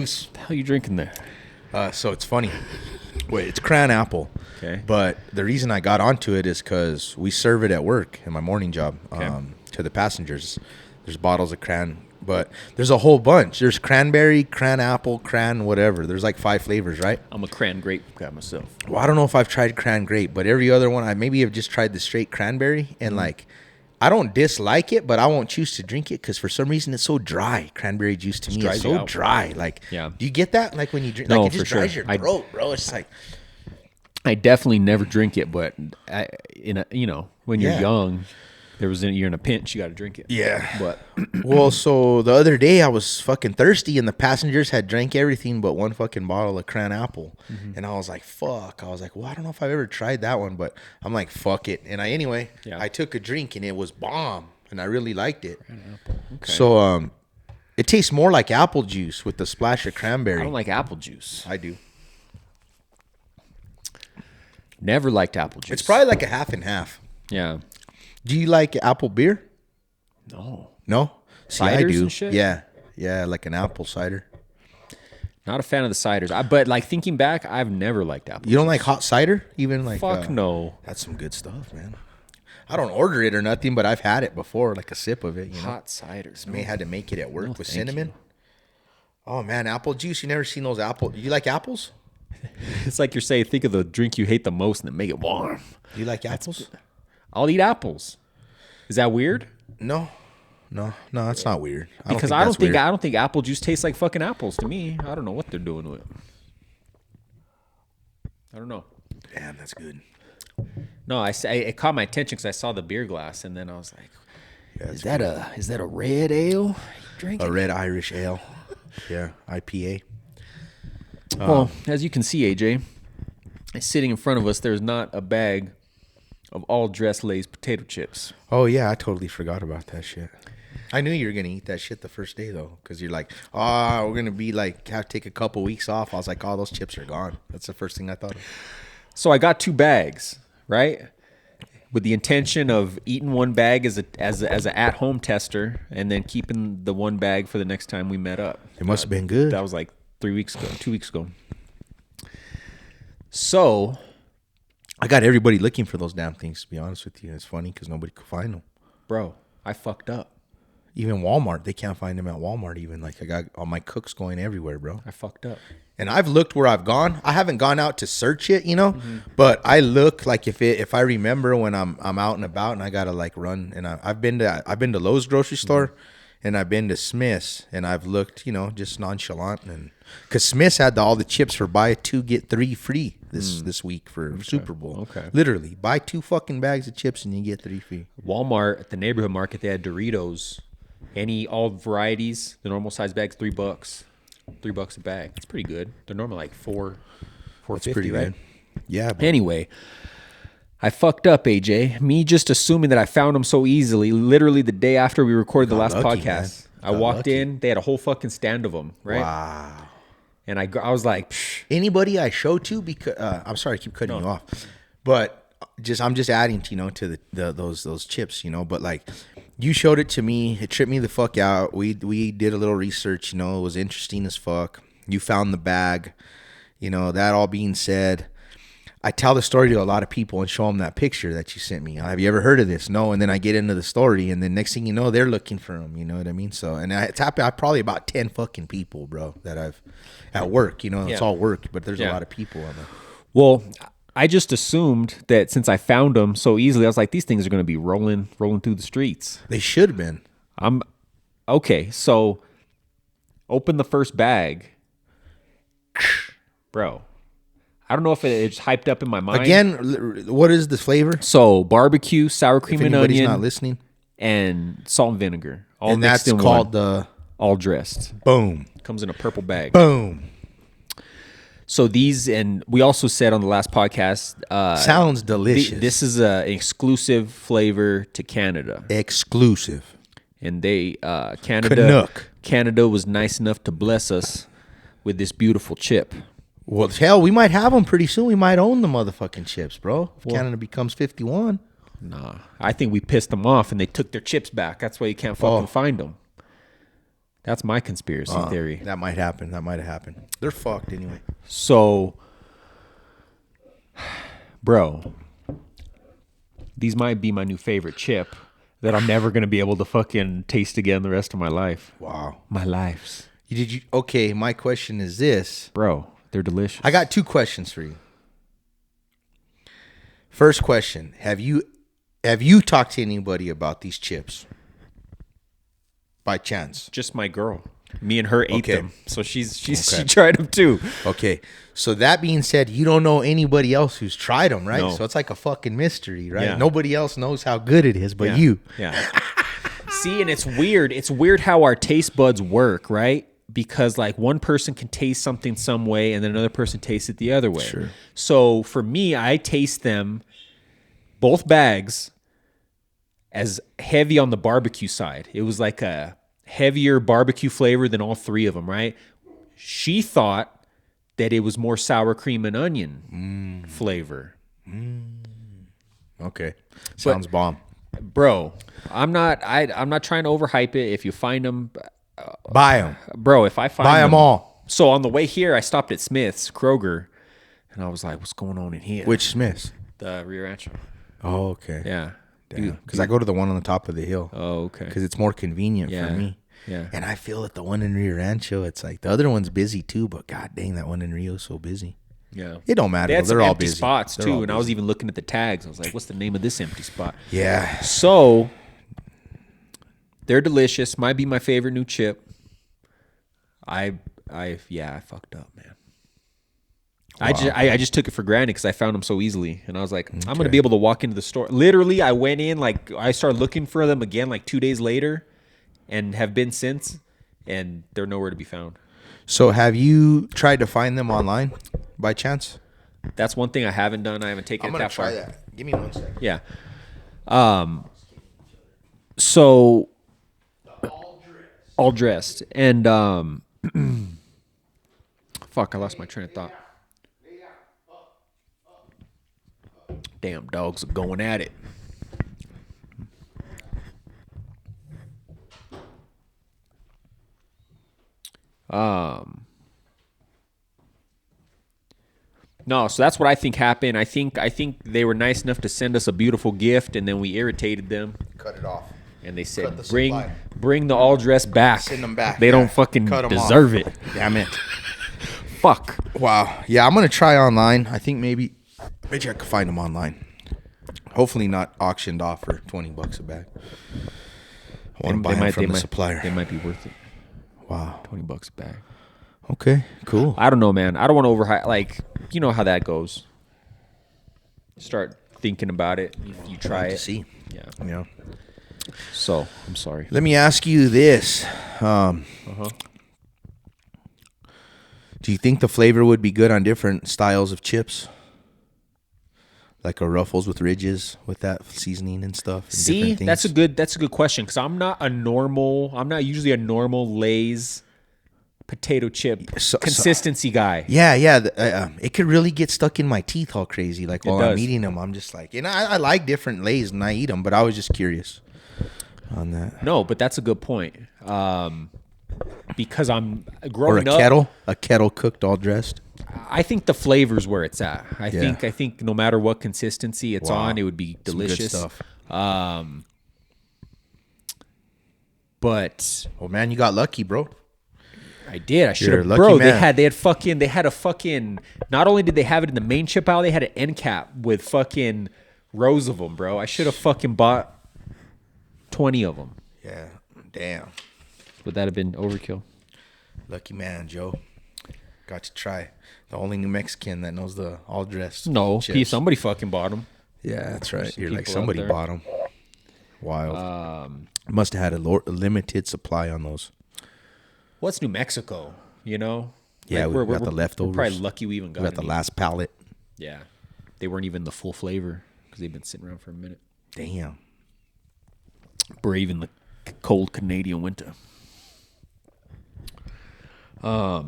drinks? What the hell you drinking there? So it's funny. Wait, it's cran apple. Okay. But the reason I got onto it is because we serve it at work in my morning job to the passengers. There's bottles of cran, but there's a whole bunch. There's cranberry, cran apple, cran whatever. There's like 5 flavors, right? I'm a cran grape guy myself. Well, I don't know if I've tried cran grape, but every other one, I maybe have just tried the straight cranberry. And like, I don't dislike it, but I won't choose to drink it because for some reason it's so dry. Cranberry juice to me is so dry. Like, yeah. Do you get that? Like when you drink, No, like it just for sure. dries your throat, bro. It's like, I definitely never drink it, but when you're Yeah. young, you're in a pinch, you got to drink it. yeah. But Well, so the other day I was fucking thirsty and the passengers had drank everything but one fucking bottle of cran apple. And I was like, fuck. I was like, well, I don't know if I've ever tried that one, but I'm like, fuck it. And I took a drink and it was bomb and I really liked it. okay. So it tastes more like apple juice with a splash of cranberry. I don't like apple juice. I do. Never liked apple juice. It's probably like a half and half. yeah. Do you like apple beer? No, No? See, I Ciders do. and shit? Yeah. Yeah, like an apple cider. not a fan of the ciders. But like thinking back, I've never liked apple. You don't like hot cider? Even like Fuck no. That's some good stuff, man. I don't order it or nothing, but I've had it before, like a sip of it. You know, Hot ciders. may had to make it at work with thank cinnamon. Oh man, apple juice! You never seen those apple? You like apples? It's like you're saying, think of the drink you hate the most and then make it warm. You like apples? I'll eat apples. Is that weird? No, that's not weird. Because I don't think apple juice tastes like fucking apples to me. I don't know what they're doing with it. I don't know. Damn, that's good. No, it caught my attention because I saw the beer glass and then I was like, Yeah, is that a red ale? Drink a red Irish ale. Yeah, IPA. Well, as you can see, AJ, sitting in front of us, there's not a bag of all dressed Lay's potato chips. Oh yeah, I totally forgot about that shit. I knew you were gonna eat that shit the first day though, because you're like, we're gonna be like take a couple weeks off. I was like, those chips are gone. That's the first thing I thought of. So I got 2 bags, right? With the intention of eating one bag as a at-home tester, and then keeping the one bag for the next time we met up. It must have been good. That was like 2 weeks ago. So I got everybody looking for those damn things. To be honest with you, it's funny because nobody could find them. bro, I fucked up. Even Walmart, they can't find them at Walmart. Even like I got all my cooks going everywhere, bro. I fucked up. And I've looked where I've gone. I haven't gone out to search it, but I look like if I remember when I'm out and about and I gotta like run. And I've been to Lowe's grocery store, and I've been to Smith's, and I've looked, just nonchalant, and because Smith's had all the chips for buy 2 get 3 free this week for Super Bowl. Okay. Literally buy 2 fucking bags of chips and you get 3 free. Walmart at the neighborhood market, they had Doritos, all varieties, the normal size bags, $3. $3 a bag. That's pretty good. They're normally like $4.50, That's pretty right? good. Yeah. But Anyway, I fucked up, AJ. Me just assuming that I found them so easily. Literally the day after we recorded the last lucky, podcast, man. I walked in. They had a whole fucking stand of them, right? wow. And I was like, psh. Anybody I show to, because I'm sorry I keep cutting you off, but I'm just adding to those chips, but like you showed it to me, it tripped me the fuck out. We did a little research, it was interesting as fuck. You found the bag, that all being said, I tell the story to a lot of people and show them that picture that you sent me. Have you ever heard of this? No. And then I get into the story, and then next thing you know, they're looking for them. You know what I mean? So, and it's happened. I probably about 10 fucking people, bro, that I've at work. It's all work, but there's a lot of people on there. Well, I just assumed that since I found them so easily, I was like, these things are going to be rolling through the streets. They should have been. Okay. So open the first bag, bro. I don't know if it's hyped up in my mind. Again, what is the flavor? So barbecue, sour cream If and anybody's onion, not listening, and salt and vinegar. All and mixed that's in called one, all dressed. boom, Comes in a purple bag. boom. So these, and we also said on the last podcast, Sounds delicious. this is an exclusive flavor to Canada, Exclusive. and they Canuck. Canada was nice enough to bless us with this beautiful chip. Well, hell, we might have them pretty soon. We might own the motherfucking chips, bro. If Canada becomes 51. Nah, I think we pissed them off and they took their chips back. That's why you can't fucking find them. That's my conspiracy theory. That might happen. That might have happened. They're fucked anyway. So, bro, these might be my new favorite chip that I'm never going to be able to fucking taste again the rest of my life. Wow. My lives. Okay, my question is this. Bro, they're delicious. I got 2 questions for you. First question, have you talked to anybody about these chips? By chance. Just my girl. Me and her ate Okay. them. So she tried them too. Okay. So that being said, you don't know anybody else who's tried them, right? No. So it's like a fucking mystery, right? Yeah. Nobody else knows how good it is but you. Yeah. See, and it's weird. It's weird how our taste buds work, right? Because like one person can taste something some way and then another person tastes it the other way. Sure. So for me, I taste them, both bags, as heavy on the barbecue side. It was like a heavier barbecue flavor than all 3 of them, right? She thought that it was more sour cream and onion flavor. Okay. Sounds bomb. Bro, I'm not trying to overhype it. If you find them, Buy them. bro, if I find Buy them all. So on the way here, I stopped at Smith's, Kroger, and I was like, what's going on in here? Which Smiths? The Rio Rancho. Oh, okay. Yeah. Because I go to the one on the top of the hill. Oh, okay. Because it's more convenient Yeah. for me. Yeah. And I feel that the one in Rio Rancho, it's like the other one's busy too, but god dang, that one in Rio is so busy. Yeah. It don't matter. They had They're some all empty busy. spots They're too, all and I was busy. even looking at the tags. I was like, what's the name of this empty spot? Yeah. So they're delicious. Might be my favorite new chip. I fucked up, man. I just took it for granted because I found them so easily, and I was like, I'm gonna be able to walk into the store. Literally, I went in, like I started looking for them again like 2 days later, and have been since, and they're nowhere to be found. So have you tried to find them online by chance? That's one thing I haven't done. I haven't taken I'm it gonna that far. try that. Give me 1 second. Yeah. So all dressed and fuck, I lost my train of thought. Damn dogs are going at it. No, so that's what I think happened. I think they were nice enough to send us a beautiful gift, and then we irritated them, Cut it off. and they Cut said, the "Bring supply. the all dress back. Send them back. They Yeah. don't fucking Cut 'em deserve off. it. Damn it. Fuck." Wow. Yeah, I'm gonna try online. I think maybe I could find them online. Hopefully not auctioned off for $20 a bag. I want to buy them from the supplier. They might be worth it. Wow. $20 a bag. Okay. Cool. I don't know, man. I don't want to overhype. Like, you know how that goes. Start thinking about it. If you try to it. see. Yeah. You know. So I'm sorry. Let me ask you this. Do you think the flavor would be good on different styles of chips? Like a Ruffles with ridges with that seasoning and stuff. And See, different things? that's a good question because I'm not usually a normal Lay's potato chip consistency guy. Yeah. It could really get stuck in my teeth all crazy. Like while I'm does. eating them, I'm just like, I like different Lays and I eat them, but I was just curious on that. No, but that's a good point. Because I'm Or growing a up. kettle cooked all dressed. I think the flavor's where it's at. I Yeah. think no matter what consistency it's Wow. on, it would be Some good delicious. stuff. But Oh man, you got lucky, bro. I did. I should You're a have, lucky bro. man. They had a fucking. Not only did they have it in the main chip aisle, they had an end cap with fucking rows of them, bro. I should have fucking bought 20 of them. Yeah. Damn. Would that have been overkill? Lucky man, Joe. Got to try. The only New Mexican that knows the all dressed. No, chips. somebody fucking bought them. Yeah, that's right. Some You're like people out somebody there. bought them. Wild. Must have had a limited supply on those. What's New Mexico? You know? Yeah, we got the leftovers. We're probably lucky we even We got got the any. last pallet. Yeah, they weren't even the full flavor because they've been sitting around for a minute. Damn. Braving the cold Canadian winter. I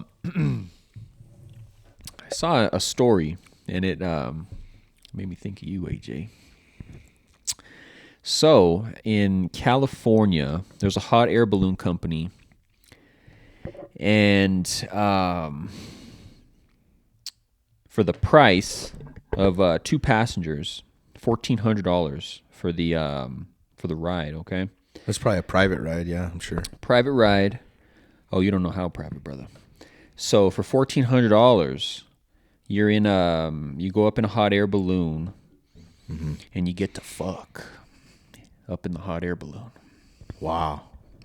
saw a story and it made me think of you, AJ. So in California, there's a hot air balloon company And for the price of 2 passengers, $1,400 for the ride. Okay, That's probably a private ride. Yeah, I'm sure. private ride. Oh, you don't know how private, brother. So for $1,400, you're in you go up in a hot air balloon, and you get to fuck up in the hot air balloon. Wow.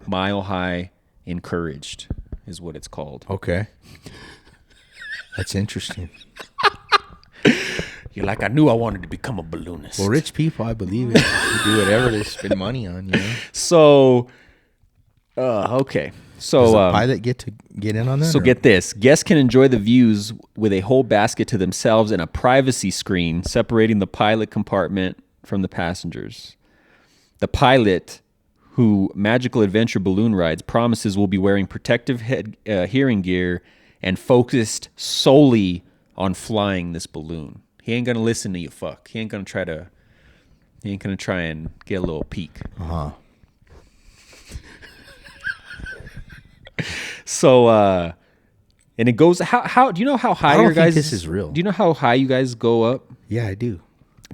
Mile High Encouraged is what it's called. Okay. That's interesting. You're like, I knew I wanted to become a balloonist. Well, rich people, I believe it. They do whatever they spend money on, you know. So, okay. So, Does the pilot get to get in on that? So get this. Guests can enjoy the views with a whole basket to themselves and a privacy screen separating the pilot compartment from the passengers. The pilot, who Magical Adventure Balloon rides, promises will be wearing protective hearing gear and focused solely on flying this balloon. He ain't gonna listen to you fuck. He ain't gonna try and get a little peek. Uh-huh. So, and it goes, how do you know how high I don't your think guys? this is real. Do you know how high you guys go up? Yeah, I do.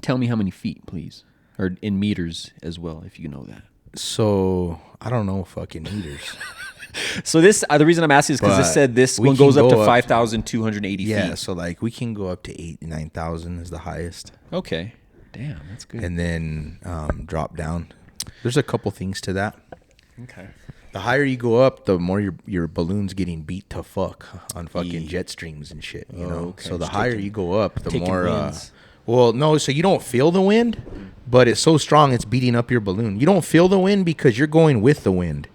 Tell me how many feet, please, or in meters as well, if you know that. So, I don't know fucking meters. So this, the reason I'm asking is because But this said this we one can goes up to go up- 5,280 Yeah, feet. so like we can go up to 9,000 is the highest. Okay. Damn, that's good. And then drop down. There's a couple things to that. Okay. The higher you go up, the more your balloon's getting beat to fuck on fucking jet streams and shit. You know, okay. so the Just higher taking- you go up, the taking more. winds. Well, no, so you don't feel the wind, but it's so strong it's beating up your balloon. You don't feel the wind because you're going with the wind,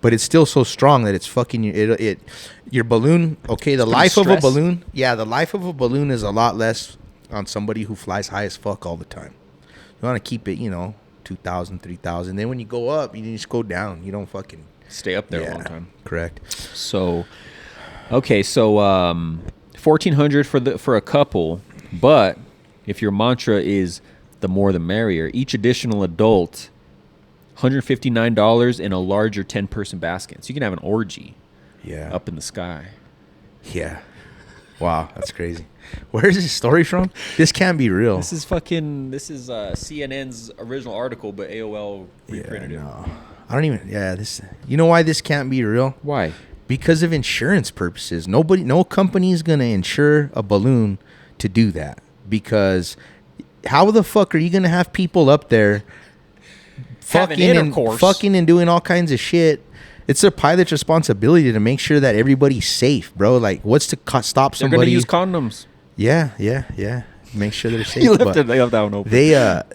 but it's still so strong that it's fucking your balloon. Okay, the life of a stress. balloon. Yeah, the life of a balloon is a lot less on somebody who flies high as fuck all the time. You want to keep it, 2,000, 3,000. Then when you go up, you just go down. You don't fucking Stay up there a long time. Correct. So, okay, so 1,400 for a couple, but if your mantra is the more the merrier, each additional adult, $159 in a larger 10-person basket. So you can have an orgy Yeah. up in the sky. Yeah. Wow, that's crazy. Where is this story from? This can't be real. This is CNN's original article, but AOL reprinted it. No. I don't even. Yeah, this. You know why this can't be real? Why? Because of insurance purposes. No company is gonna insure a balloon to do that. Because how the fuck are you gonna have people up there Having fucking and doing all kinds of shit? It's their pilot's responsibility to make sure that everybody's safe, bro. Like, what's to stop They're somebody? going to use condoms. Yeah. Make sure they're safe. You but left that one open.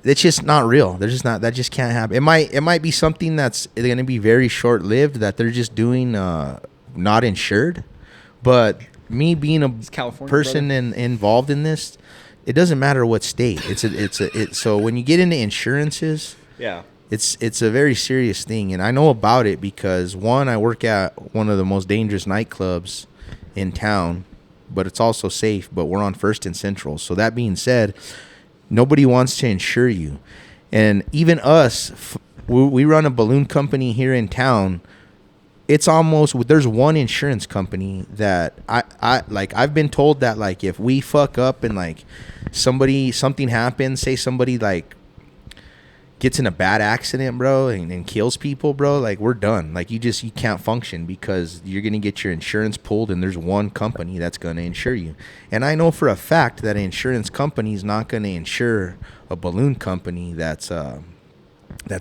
it's just not real. They're just not. That just can't happen. It might be something that's going to be very short lived that they're just doing not insured. But me being a California, person involved in this, it doesn't matter what state. So when you get into insurances, Yeah. it's a very serious thing, and I know about it because one, I work at one of the most dangerous nightclubs in town, but it's also safe. But we're on First and Central. So that being said, nobody wants to insure you, and even us, we run a balloon company here in town. It's almost, there's one insurance company that I've been told that like if we fuck up and like something happens, say somebody like gets in a bad accident, bro, and kills people, bro, like we're done. Like you can't function because you're going to get your insurance pulled, and there's one company that's going to insure you. And I know for a fact that an insurance company is not going to insure a balloon company that's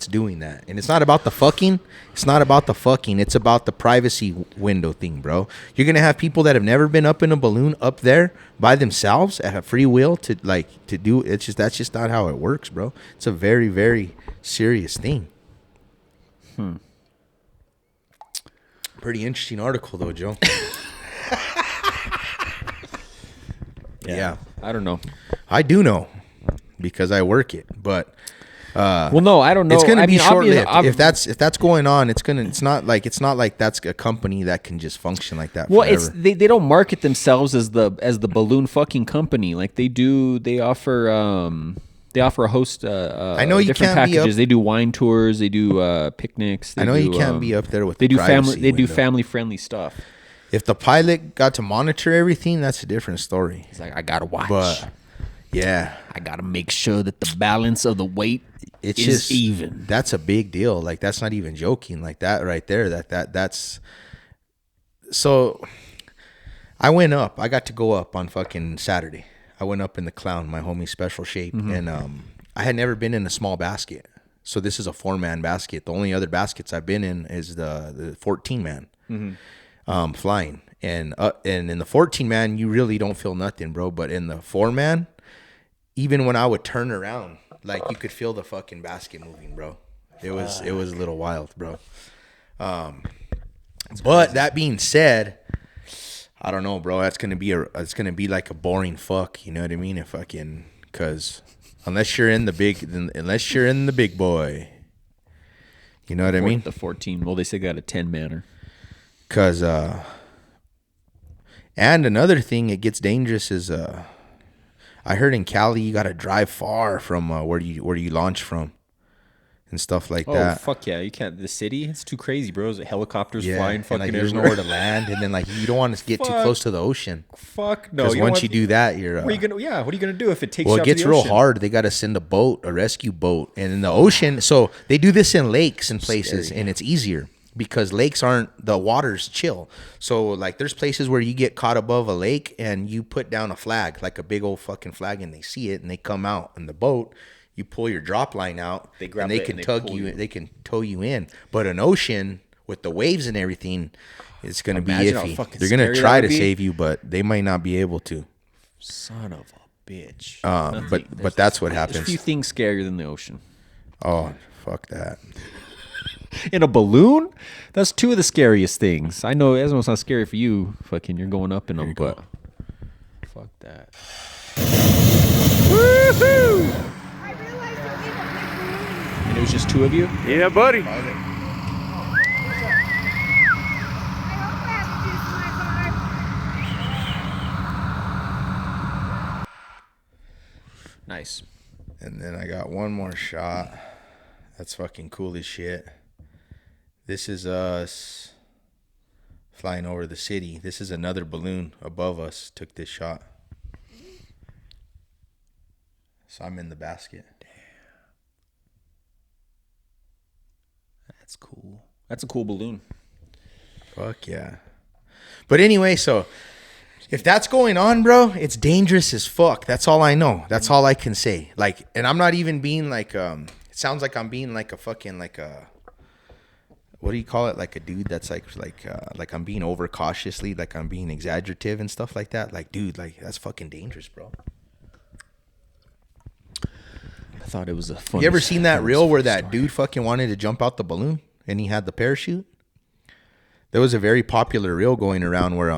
doing that. And it's not about the fucking. It's not about the fucking. It's about the privacy window thing, bro. You're going to have people that have never been up in a balloon up there by themselves at a free will to do. That's just not how it works, bro. It's a very, very serious thing. Pretty interesting article though, Joe. Yeah. I don't know. I do know because I work it, but Well, no, I don't know. it's going to be short-lived. obvious- If that's going on, it's not like that's a company that can just function like that Well, forever. they don't market themselves as the balloon fucking company. Like they do. They offer a host. I know you different can't be packages. up- They do wine tours. They do picnics. I know you can't be up there with They the do family. privacy They do window. family friendly stuff. If the pilot got to monitor everything, that's a different story. He's like, I gotta watch. But yeah, I gotta make sure that the balance of the weight it's is just even. That's a big deal. Like that's not even joking. Like that right there. That's so. I went up. I got to go up on fucking Saturday. I went up in the Clown, my homie's special shape, and I had never been in a small basket. So this is a 4-man basket. The only other baskets I've been in is the 14-man flying, and in the 14-man you really don't feel nothing, bro. But in the 4-man, even when I would turn around, like you could feel the fucking basket moving, bro. It was a little wild, bro. But that being said, I don't know, bro. It's gonna be like a boring fuck. You know what I mean? If fucking because unless you're in the big boy, you know what I mean? The 14. Well, they say got a 10-manner. Cause and another thing, it gets dangerous is I heard in Cali you gotta drive far from where you launch from. And stuff like that. Oh fuck yeah! You can't. The city, it's too crazy, bro. There's helicopters flying fucking like, there's everywhere. nowhere to land, and then like you don't want to get too close to the ocean. Fuck no! Because once you do that, you're. What are you gonna? Yeah, what are you gonna do if it takes? Well, you it out gets to the real ocean? hard. They got to send a rescue boat, and in the ocean. So they do this in lakes and places, and it's easier because lakes aren't the water's chill. So like, there's places where you get caught above a lake, and you put down a flag, like a big old fucking flag, and they see it, and they come out in the boat. You pull your drop line out, they grab and they can tug you. They can tow you in. But an ocean with the waves and everything, it's going to be iffy. They're going to try to save you, but they might not be able to. Son of a bitch. But that's what happens. There's a few things scarier than the ocean. Oh, fuck that. In a balloon? That's two of the scariest things. I know it sounds scary for you. Fucking, you're going up in them, but fuck that. Woohoo! And it was just two of you? Yeah, buddy. Nice. And then I got one more shot. That's fucking cool as shit. This is us flying over the city. This is another balloon above us took this shot. So I'm in the basket. That's cool. That's a cool balloon. Fuck yeah. But anyway, so if that's going on, bro, it's dangerous as fuck. That's all I know. That's all I can say. Like, and I'm not even being like, it sounds like I'm being like a fucking, like a, what do you call it? Like a dude that's like I'm being overcautiously, like I'm being exaggerative and stuff like that. Like, dude, like that's fucking dangerous, bro. I thought it was a fun. You ever seen that reel where that dude fucking wanted to jump out the balloon and he had the parachute? There was a very popular reel going around where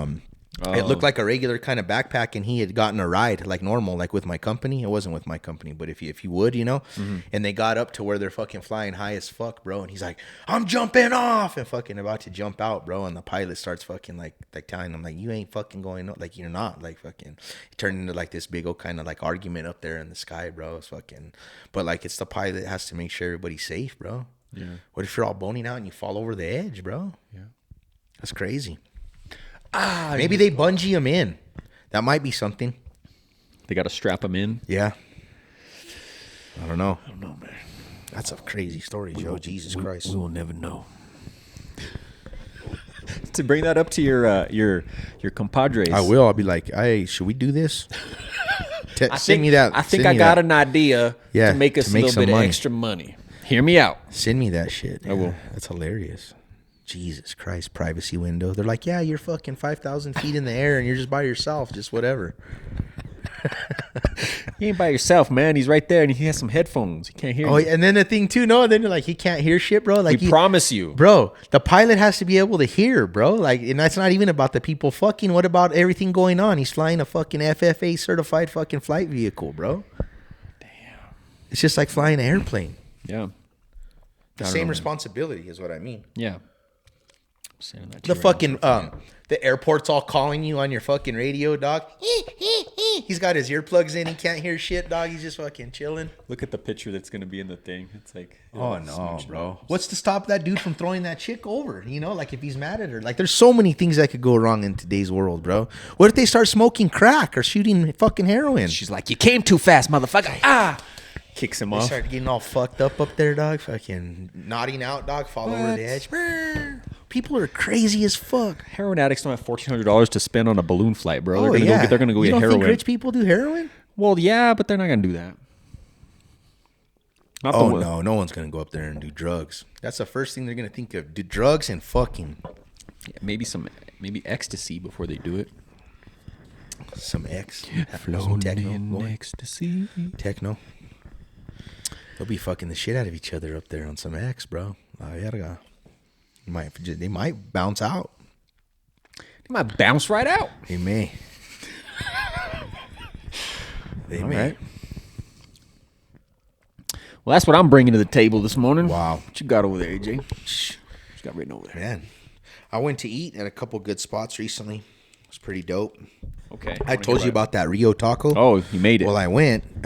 it looked like a regular kind of backpack, and he had gotten a ride like normal, like with my company. It wasn't with my company, but if you would, you know, and they got up to where they're fucking flying high as fuck, bro. And he's like, I'm jumping off, and fucking about to jump out, bro. And the pilot starts fucking like telling him like, you ain't fucking going up, like you're not, like fucking. It turned into like this big old kind of like argument up there in the sky, bro. It's fucking, but like it's the pilot that has to make sure everybody's safe, bro. Yeah. What if you're all boning out and you fall over the edge, bro? Yeah. That's crazy. Maybe they bungee him in. That might be something. They got to strap him in. Yeah. I don't know, man. That's a crazy story, Joe. Jesus Christ. We will never know. To bring that up to your compadres. I will. I'll be like, hey, should we do this? Send me that. I think I got an idea Yeah, to make us to a make little bit some of money. extra money. Hear me out. Send me that shit. I will. That's hilarious. Jesus Christ, privacy window. They're like, yeah, you're fucking 5,000 feet in the air and you're just by yourself, just whatever. He ain't by yourself, man. He's right there, and he has some headphones. He can't hear Oh, you. and then the thing too, no, then you're like, he can't hear shit, bro. Like, We promise you. bro, the pilot has to be able to hear, bro. Like, and that's not even about the people fucking. What about everything going on? He's flying a fucking FFA certified fucking flight vehicle, bro. Damn. It's just like flying an airplane. Yeah. The same responsibility is what I mean. Yeah. I'm saying that to The you fucking the airport's all calling you on your fucking radio, dog. He's got his earplugs in. He can't hear shit, dog. He's just fucking chilling. Look at the picture that's gonna be in the thing. It's like, Oh no, bro. What's to stop that dude from throwing that chick over? You know, like if he's mad at her. Like there's so many things that could go wrong in today's world, bro. What if they start smoking crack or shooting fucking heroin? She's like, you came too fast, motherfucker. Ah, kicks him They off. start getting all fucked up there, dog. Fucking nodding out, dog. Fall over the edge. People are crazy as fuck. Heroin addicts don't have $1,400 to spend on a balloon flight, bro. Oh, They're gonna go you get don't heroin. think rich people do heroin? Well, yeah, but they're not gonna do that. Not the Oh one- no one's gonna go up there and do drugs. That's the first thing they're gonna think of. Do drugs and fucking Yeah, maybe ecstasy before they do it. some some techno. Boy. ecstasy. Techno. They'll be fucking the shit out of each other up there on some X, bro. They might bounce out. They might bounce right out. They may. They All may. right. Well, that's what I'm bringing to the table this morning. Wow. What you got over there, AJ? What you got written over there? Man, I went to eat at a couple good spots recently. It was pretty dope. Okay. I told you about that Rio taco. Oh, you made it. Well, I went.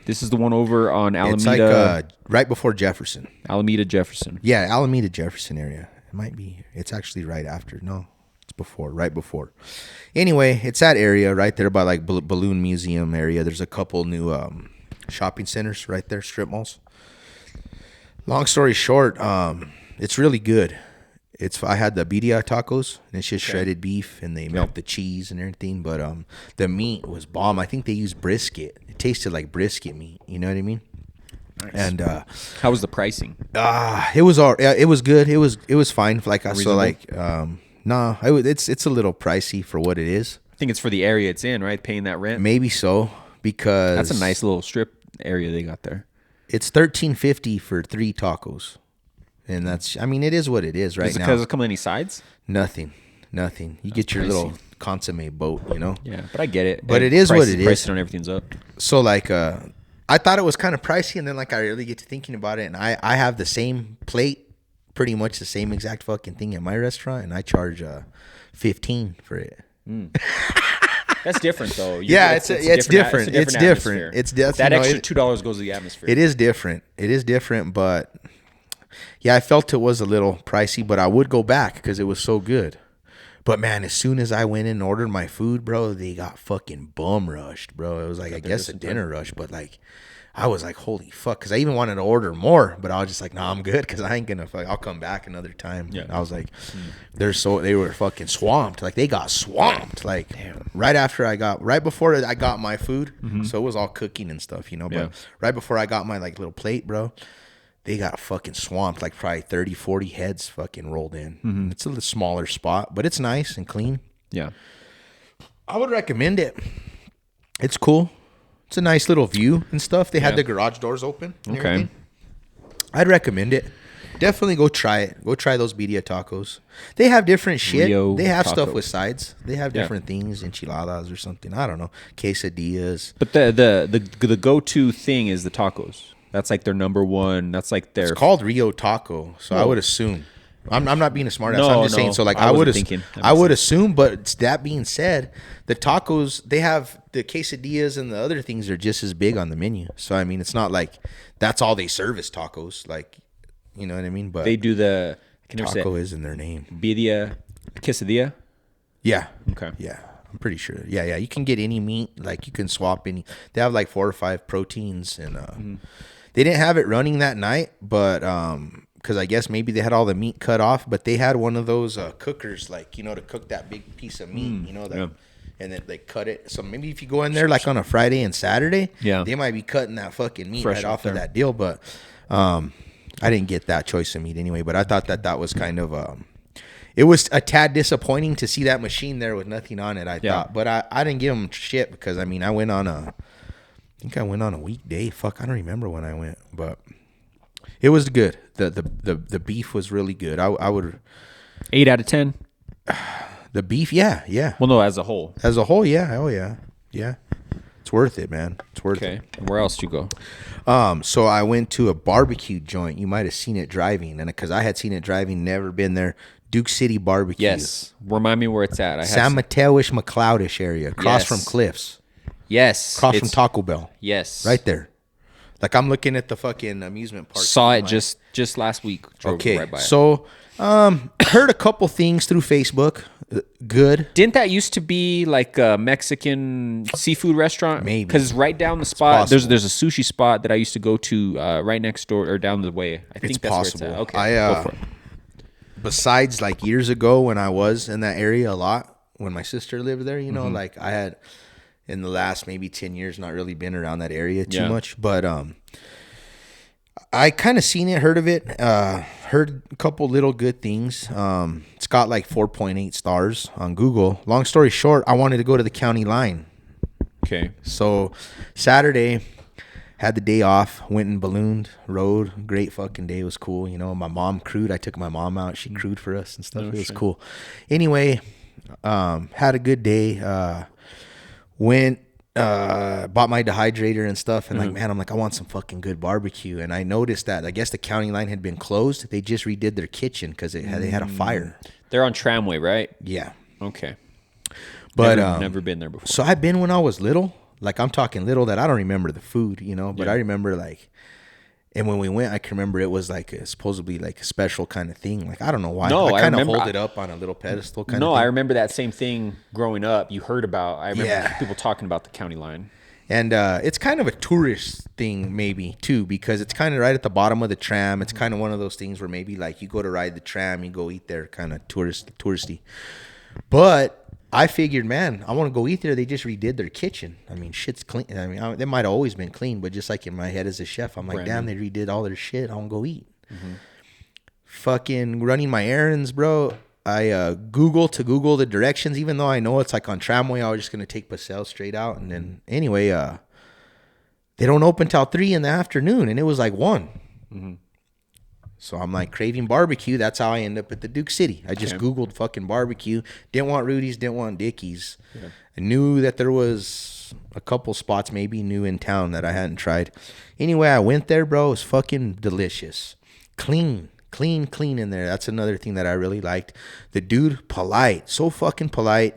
This is the one over on Alameda. It's like right before Jefferson. Alameda Jefferson. Yeah, Alameda Jefferson area. It might be. It's actually right after. No, it's before. Right before. Anyway, it's that area right there by like Balloon Museum area. There's a couple new shopping centers right there, strip malls. Long story short, it's really good. I had the birria tacos, and it's just shredded beef, and they melt the cheese and everything. But the meat was bomb. I think they used brisket. It tasted like brisket meat. You know what I mean? Nice. And how was the pricing? it was it was good. It was fine. Like I saw, like it's a little pricey for what it is. I think it's for the area it's in, right? Paying that rent. Maybe so, because That's a nice little strip area they got there. It's $13.50 for 3 tacos. And that's, I mean, it is what it is right Is it now. because it come with any sides? Nothing. You get your little consomme boat, you know? Yeah, but I get it. But it is what it is. Pricing on everything's up. So, like, I thought it was kind of pricey, and then, like, I really get to thinking about it, and I have the same plate, pretty much the same exact fucking thing at my restaurant, and I charge $15 for it. That's different, though. Yeah, it's different. It's different. It's that extra $2 goes to the atmosphere. It is different, but yeah, I felt it was a little pricey, but I would go back because it was so good. But man, as soon as I went in and ordered my food, bro, they got fucking bum rushed, bro. It was like, I guess a dinner rush, but like, I was like, holy fuck, because I even wanted to order more, but I was just like, nah, I'm good, because I ain't gonna I'll come back another time. Yeah. I was like, they were fucking swamped. Like, they got swamped. Like, right before I got my food, so it was all cooking and stuff, you know, but right before I got my like little plate, bro, they got fucking swamped. Like, probably 30, 40 heads fucking rolled in. It's a little smaller spot, but it's nice and clean. Yeah. I would recommend it. It's cool. It's a nice little view and stuff. They had the garage doors open and everything. I'd recommend it. Definitely go try it. Go try those birria tacos. They have different shit. Rio they have stuff tacos. with sides. They have different things, enchiladas or something. I don't know. Quesadillas. But the go-to thing is the tacos. That's like their number one. That's like their. It's called Rio Taco, so I would assume. I'm not being a smartass. No, I'm just saying. So like I would assume. But that being said, the tacos, they have the quesadillas and the other things are just as big on the menu. So I mean, it's not like that's all they serve is tacos. Like, you know what I mean? But they do the. I can never say taco it. is in their name. Birria, quesadilla. Yeah. Okay. Yeah. I'm pretty sure. Yeah. You can get any meat. Like, you can swap any. They have like 4 or 5 proteins, and they didn't have it running that night, but because I guess maybe they had all the meat cut off, but they had one of those cookers, like, you know, to cook that big piece of meat, you know, that, and then they cut it. So maybe if you go in there like on a Friday and Saturday, they might be cutting that fucking meat right off of that deal. But I didn't get that choice of meat anyway. But I thought that was kind of it was a tad disappointing to see that machine there with nothing on it. I thought, but I didn't give them shit because I mean I went on a weekday. Fuck, I don't remember when I went, but it was good. The beef was really good. I would 8 out of 10. The beef, yeah. Well, no, as a whole. As a whole, yeah. Oh yeah. It's worth it, man. It's worth it. Okay. Where else did you go? So I went to a barbecue joint. You might have seen it driving, and because I had seen it driving, never been there. Duke City Barbecue. Yes. Remind me where it's at. San Mateo-ish, McLeodish area, across from Cliffs. Yes. across from Taco Bell. Yes. Right there. Like I'm looking at the fucking amusement park. Saw it just last week. Drove Okay, right by it. so heard a couple things through Facebook. Good. Didn't that used to be like a Mexican seafood restaurant? Maybe. Because right down the spot, possible. there's a sushi spot that I used to go to right next door or down the way. I think It's that's possible. where it's at. Okay, go for it. Besides, like years ago when I was in that area a lot, when my sister lived there, you know, like I had in the last maybe 10 years not really been around that area too much, but I kind of seen it, heard of it, heard a couple little good things. It's got like 4.8 stars on Google. Long story short, I wanted to go to the county line. Okay. So Saturday, had the day off, went and ballooned, rode. Great fucking day. It was cool. You know, my mom crewed. I took my mom out. She crewed for us and stuff. It was cool. Anyway, had a good day. Went, bought my dehydrator and stuff. And like, man, I'm like, I want some fucking good barbecue. And I noticed that, I guess the county line had been closed. They just redid their kitchen because they had a fire. They're on Tramway, right? Yeah. Okay. But never been there before. So I've been when I was little. Like I'm talking little that I don't remember the food, you know, but I remember like, and when we went, I can remember it was like supposedly like a special kind of thing. Like, I don't know why. No, I kind of remember- hold it up on a little pedestal kind of No, thing. I remember that same thing growing up. You heard about. I remember Yeah. people talking about the county line. And it's kind of a tourist thing maybe too, because it's kind of right at the bottom of the tram. It's kind of one of those things where maybe like you go to ride the tram, you go eat there, kind of touristy. But I figured, man, I want to go eat there. They just redid their kitchen. I mean, shit's clean. I mean, they might have always been clean, but just like in my head as a chef, I'm like, Brand damn, they redid all their shit. I want to go eat. Fucking running my errands, bro. I Google the directions, even though I know it's like on Tramway. I was just gonna take Paseo straight out, and then anyway, they don't open till 3 in the afternoon, and it was like 1. So I'm like craving barbecue. That's how I end up at the Duke City. I just Googled fucking barbecue. Didn't want Rudy's, didn't want Dickie's. Yeah. I knew that there was a couple spots maybe new in town that I hadn't tried. Anyway, I went there, bro. It was fucking delicious. Clean in there. That's another thing that I really liked. The dude, polite. So fucking polite.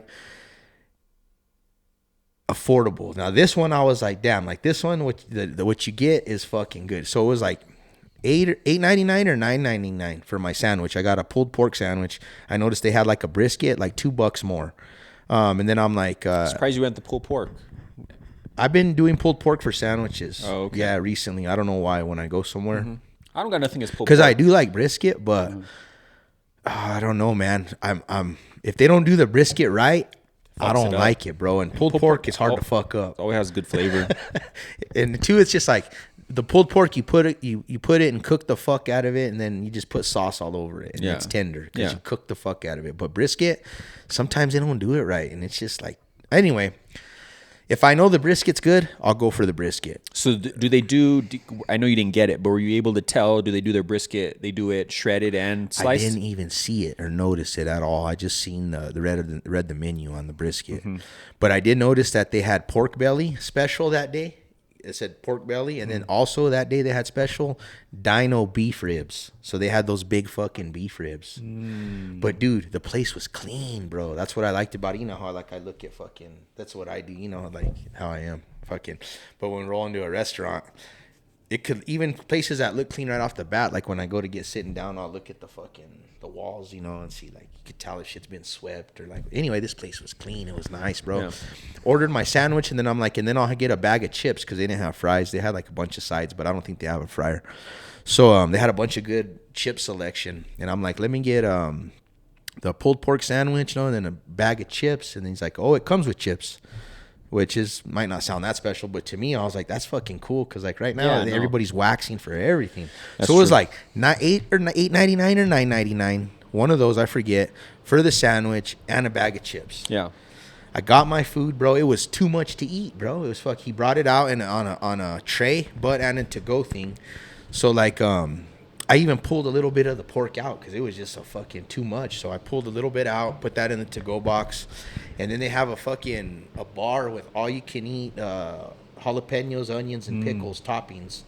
Affordable. Now this one, I was like, damn, like this one, what you get is fucking good. So it was like $8.99 or $9.99 for my sandwich. I got a pulled pork sandwich. I noticed they had like a brisket, like $2 more. And then I'm like, Surprised you went the pulled pork. I've been doing pulled pork for sandwiches. Oh, okay. Yeah, recently. I don't know why when I go somewhere. I don't got nothing against pulled pork. Because I do like brisket, but I don't know, man. I'm if they don't do the brisket right, I don't like it, bro. And pulled pork is hard to fuck up. It always has good flavor. And two, it's just like the pulled pork, you put it and cook the fuck out of it, and then you just put sauce all over it, and it's tender because you cook the fuck out of it. But brisket, sometimes they don't do it right, and it's just like, anyway. If I know the brisket's good, I'll go for the brisket. So do they do? I know you didn't get it, but were you able to tell? Do they do their brisket? They do it shredded and sliced. I didn't even see it or notice it at all. I just seen read the menu on the brisket. But I did notice that they had pork belly special that day. It said pork belly, and then also that day they had special dino beef ribs. So they had those big fucking beef ribs. But dude, the place was clean, bro. That's what I liked about it. You know how I look at fucking. That's what I do. You know, like how I am, fucking. But when we roll into a restaurant, it could even places that look clean right off the bat. Like when I go to get sitting down, I'll look at the walls, you know, and see like you could tell if shit's been swept or like. Anyway, this place was clean. It was nice, bro. Yeah. Ordered my sandwich, and then I'm like, and then I'll get a bag of chips because they didn't have fries. They had like a bunch of sides, but I don't think they have a fryer. So they had a bunch of good chip selection, and I'm like, let me get the pulled pork sandwich, you know, and then a bag of chips. And then he's like, oh, it comes with chips. Which might not sound that special, but to me, I was like, that's fucking cool. Because like right now, everybody's waxing for everything. That's so it was true. Like $8.99 or $9.99. One of those, I forget, for the sandwich and a bag of chips. Yeah. I got my food, bro. It was too much to eat, bro. It was fuck. He brought it out on a tray, but and a to-go thing. So like, I even pulled a little bit of the pork out because it was just a fucking too much. So I pulled a little bit out, put that in the to-go box. And then they have a bar with all you can eat jalapenos, onions, and pickles toppings.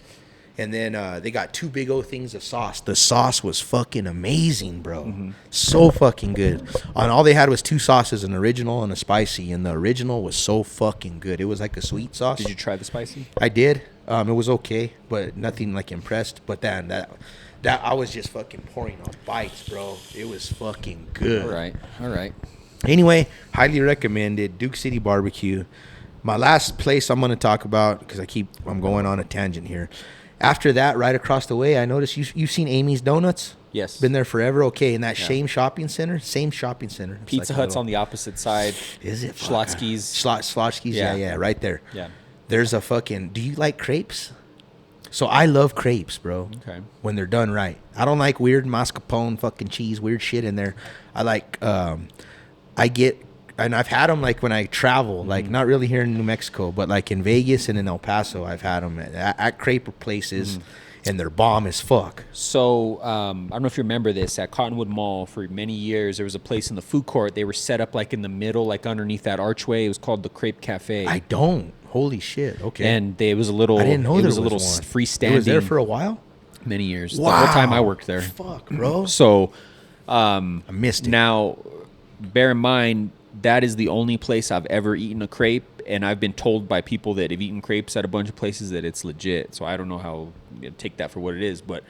And then they got 2 big old things of sauce. The sauce was fucking amazing, bro. So fucking good. And all they had was 2 sauces, an original and a spicy. And the original was so fucking good. It was like a sweet sauce. Did you try the spicy? I did. It was okay, but nothing like impressed. But then that I was just fucking pouring on bites, bro. It was fucking good. All right. Anyway, highly recommended. Duke City Barbecue. My last place I'm going to talk about, because I'm going on a tangent here. After that, right across the way, I noticed you've seen Amy's Donuts. Yes. Been there forever. Okay, in that same shopping center. Same shopping center. It's Pizza like Hut's on the opposite side. Is it? Schlotzsky's. Schlotzsky's, yeah, right there. Yeah. There's a fucking... Do you like crepes? So I love crepes, bro. Okay. When they're done right. I don't like weird mascarpone fucking cheese, weird shit in there. I like... And I've had them like when I travel, like not really here in New Mexico, but like in Vegas and in El Paso, I've had them at crepe places, and they're bomb as fuck. So I don't know if you remember this. At Cottonwood Mall for many years, there was a place in the food court. They were set up like in the middle, like underneath that archway. It was called the Crepe Cafe. I don't. Holy shit. Okay. And it was a little. I didn't know there was a little one. freestanding. It was there for a while. Many years. Wow. The whole time I worked there. Fuck, bro. So I missed it. now, bear in mind, that is the only place I've ever eaten a crepe, and I've been told by people that have eaten crepes at a bunch of places that it's legit. So I don't know how you take that for what it is, but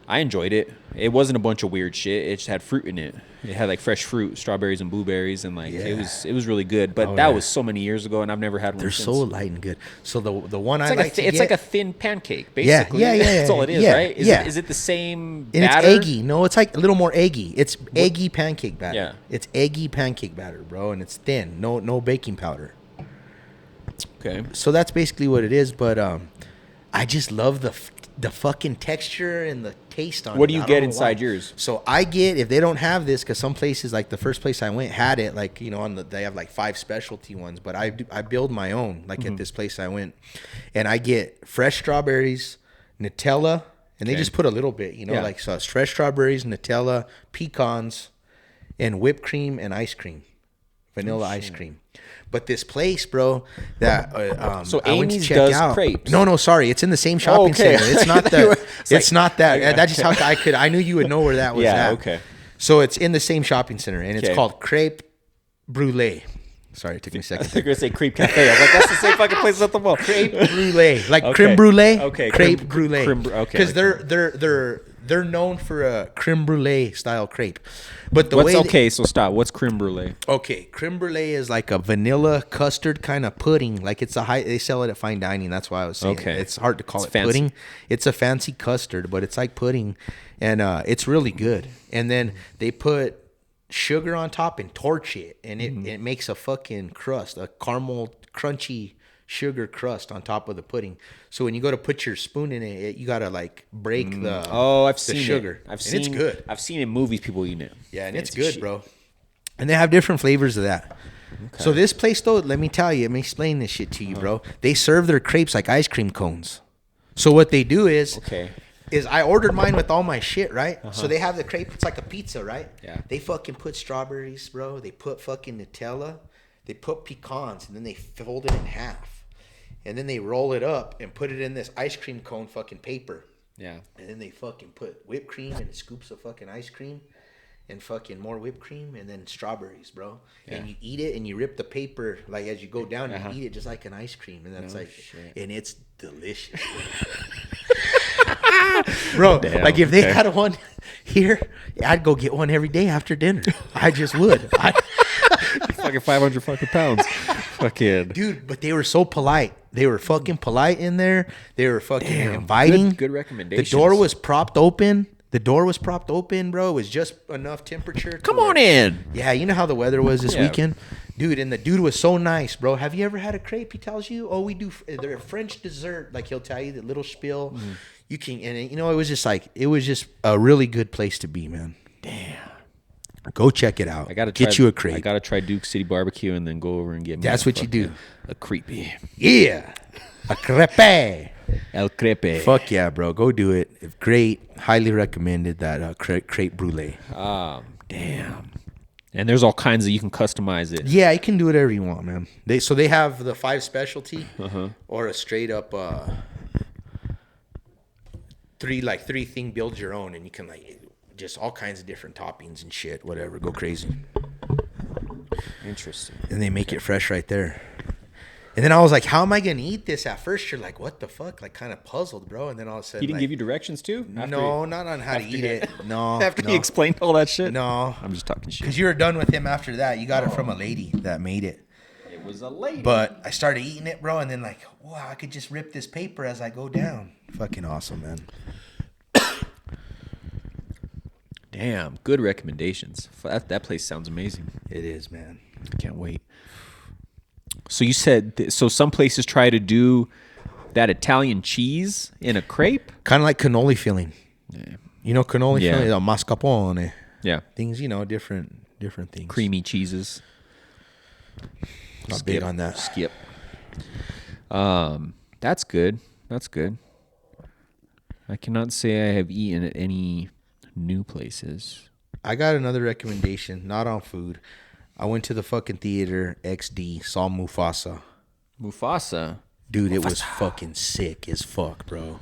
I enjoyed it. It wasn't a bunch of weird shit. It just had fruit in it. It had like fresh fruit, strawberries and blueberries, and like it was really good. But that was so many years ago, and I've never had one. They're since. so light and good. So the one It's I like like to it's get, like a thin pancake, basically. Yeah. That's all it is, right? Is it the same and batter? it's eggy. No, it's like a little more eggy. It's eggy pancake batter. Yeah. It's eggy pancake batter, bro, and it's thin. No baking powder. Okay. So that's basically what it is. But I just love the fucking texture and the taste on it. What do you I don't get know inside why. yours? So I get, if they don't have this, because some places, like the first place I went had it, like, you know, they have like 5 specialty ones, but I build my own, like at this place I went, and I get fresh strawberries, Nutella, and they just put a little bit, you know, like, so it's fresh strawberries, Nutella, pecans, and whipped cream and ice cream, vanilla ice cream. But this place, bro, that So I went to Amy's check does out. crepes. No, sorry, it's in the same shopping okay. center. It's not that. It's not that. okay. That's just how I knew you would know where that was Yeah, at. okay. So it's in the same shopping center, and it's Okay. called Crepe Brulee. Sorry, it took me a second. They're gonna say Crepe Cafe. I was like, that's the same fucking place at the mall. Crepe Brulee, like Okay. creme brulee. Okay, Crepe Brulee. okay. Because they're known for a creme brulee style crepe. But the What's way okay? So stop. What's creme brulee? Okay, creme brulee is like a vanilla custard kind of pudding. Like it's they sell it at fine dining. That's why I was saying Okay. it's hard to call It's it fancy. pudding. It's a fancy custard, but it's like pudding, and it's really good. And then they put sugar on top and torch it, and it makes a fucking crust, a caramel crunchy sugar crust on top of the pudding. So when you go to put your spoon in it, you gotta like break the I've the seen sugar. It. I've And seen it's good. I've seen in movies people eating it. Yeah, and it's Fancy good, shit. bro. And they have different flavors of that. So this place, though, let me tell you, let me explain this shit to you, bro. They serve their crepes like ice cream cones. So what they do is, I ordered mine with all my shit, right? So they have the crepe. It's like a pizza, right? Yeah. They fucking put strawberries, bro. They put fucking Nutella. They put pecans, and then they fold it in half. And then they roll it up and put it in this ice cream cone fucking paper. Yeah. And then they fucking put whipped cream and scoops of fucking ice cream and fucking more whipped cream and then strawberries, bro. Yeah. And you eat it and you rip the paper like as you go down, you eat it just like an ice cream. And that's and it's delicious. Bro, like if they had one here, I'd go get one every day after dinner. I just would. Fucking 500 fucking pounds. Fucking. Dude, but they were so polite. They were fucking polite in there. They were fucking inviting. Good recommendations. The door was propped open. Bro. It was just enough temperature. Come on in. Yeah, you know how the weather was this Yeah. weekend? Dude, and the dude was so nice, bro. Have you ever had a crepe? He tells you, oh, we do. They're a French dessert. Like he'll tell you the little spiel. You can, and you know, it was just a really good place to be, man. Damn. Go check it out. I gotta get you a crepe. I gotta try Duke City Barbecue and then go over and get me. That's what you do. A creepy. Yeah, a crepe. El crepe. Fuck yeah, bro. Go do it. Great. Highly recommended that crepe brulee. Damn. And there's all kinds of, you can customize it. Yeah, you can do whatever you want, man. They have the 5 specialty or a straight up three thing build your own, and you can like just all kinds of different toppings and shit, whatever. Go crazy. Interesting. And they make it fresh right there. And then I was like, how am I going to eat this? At first, you're like, what the fuck? Like, kind of puzzled, bro. And then all of a sudden, He didn't give you directions too? No, not on how to eat it. No. After he explained all that shit? No. I'm just talking shit. Because you were done with him after that. You got it from a lady that made it. It was a lady. But I started eating it, bro. And then like, wow, I could just rip this paper as I go down. Fucking awesome, man. Damn, good recommendations. That place sounds amazing. It is, man. Can't wait. So you said, so some places try to do that Italian cheese in a crepe? Kind of like cannoli filling. Yeah. You know cannoli Yeah. filling? Mascarpone. Yeah. Things, you know, different things. Creamy cheeses. Not big on that. Skip. That's good. That's good. I cannot say I have eaten at any new places. I got another recommendation, not on food. I went to the fucking theater, XD, saw Mufasa. Mufasa? Dude, it was fucking sick as fuck, bro.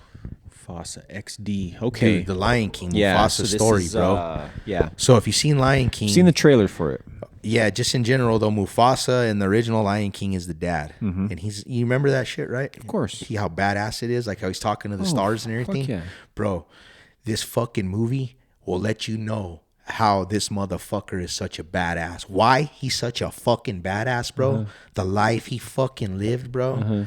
Mufasa XD. Okay. Dude, the Lion King Yeah, Mufasa so this story, is, bro. Yeah. So if you've seen Lion King, Seen the trailer for it. yeah, just in general though, Mufasa in the original Lion King is the dad, and you remember that shit, right? Of course. See how badass it is, like how he's talking to the stars and everything. fuck yeah. Bro, this fucking movie will let you know how this motherfucker is such a badass. Why he's such a fucking badass, bro? The life he fucking lived, bro.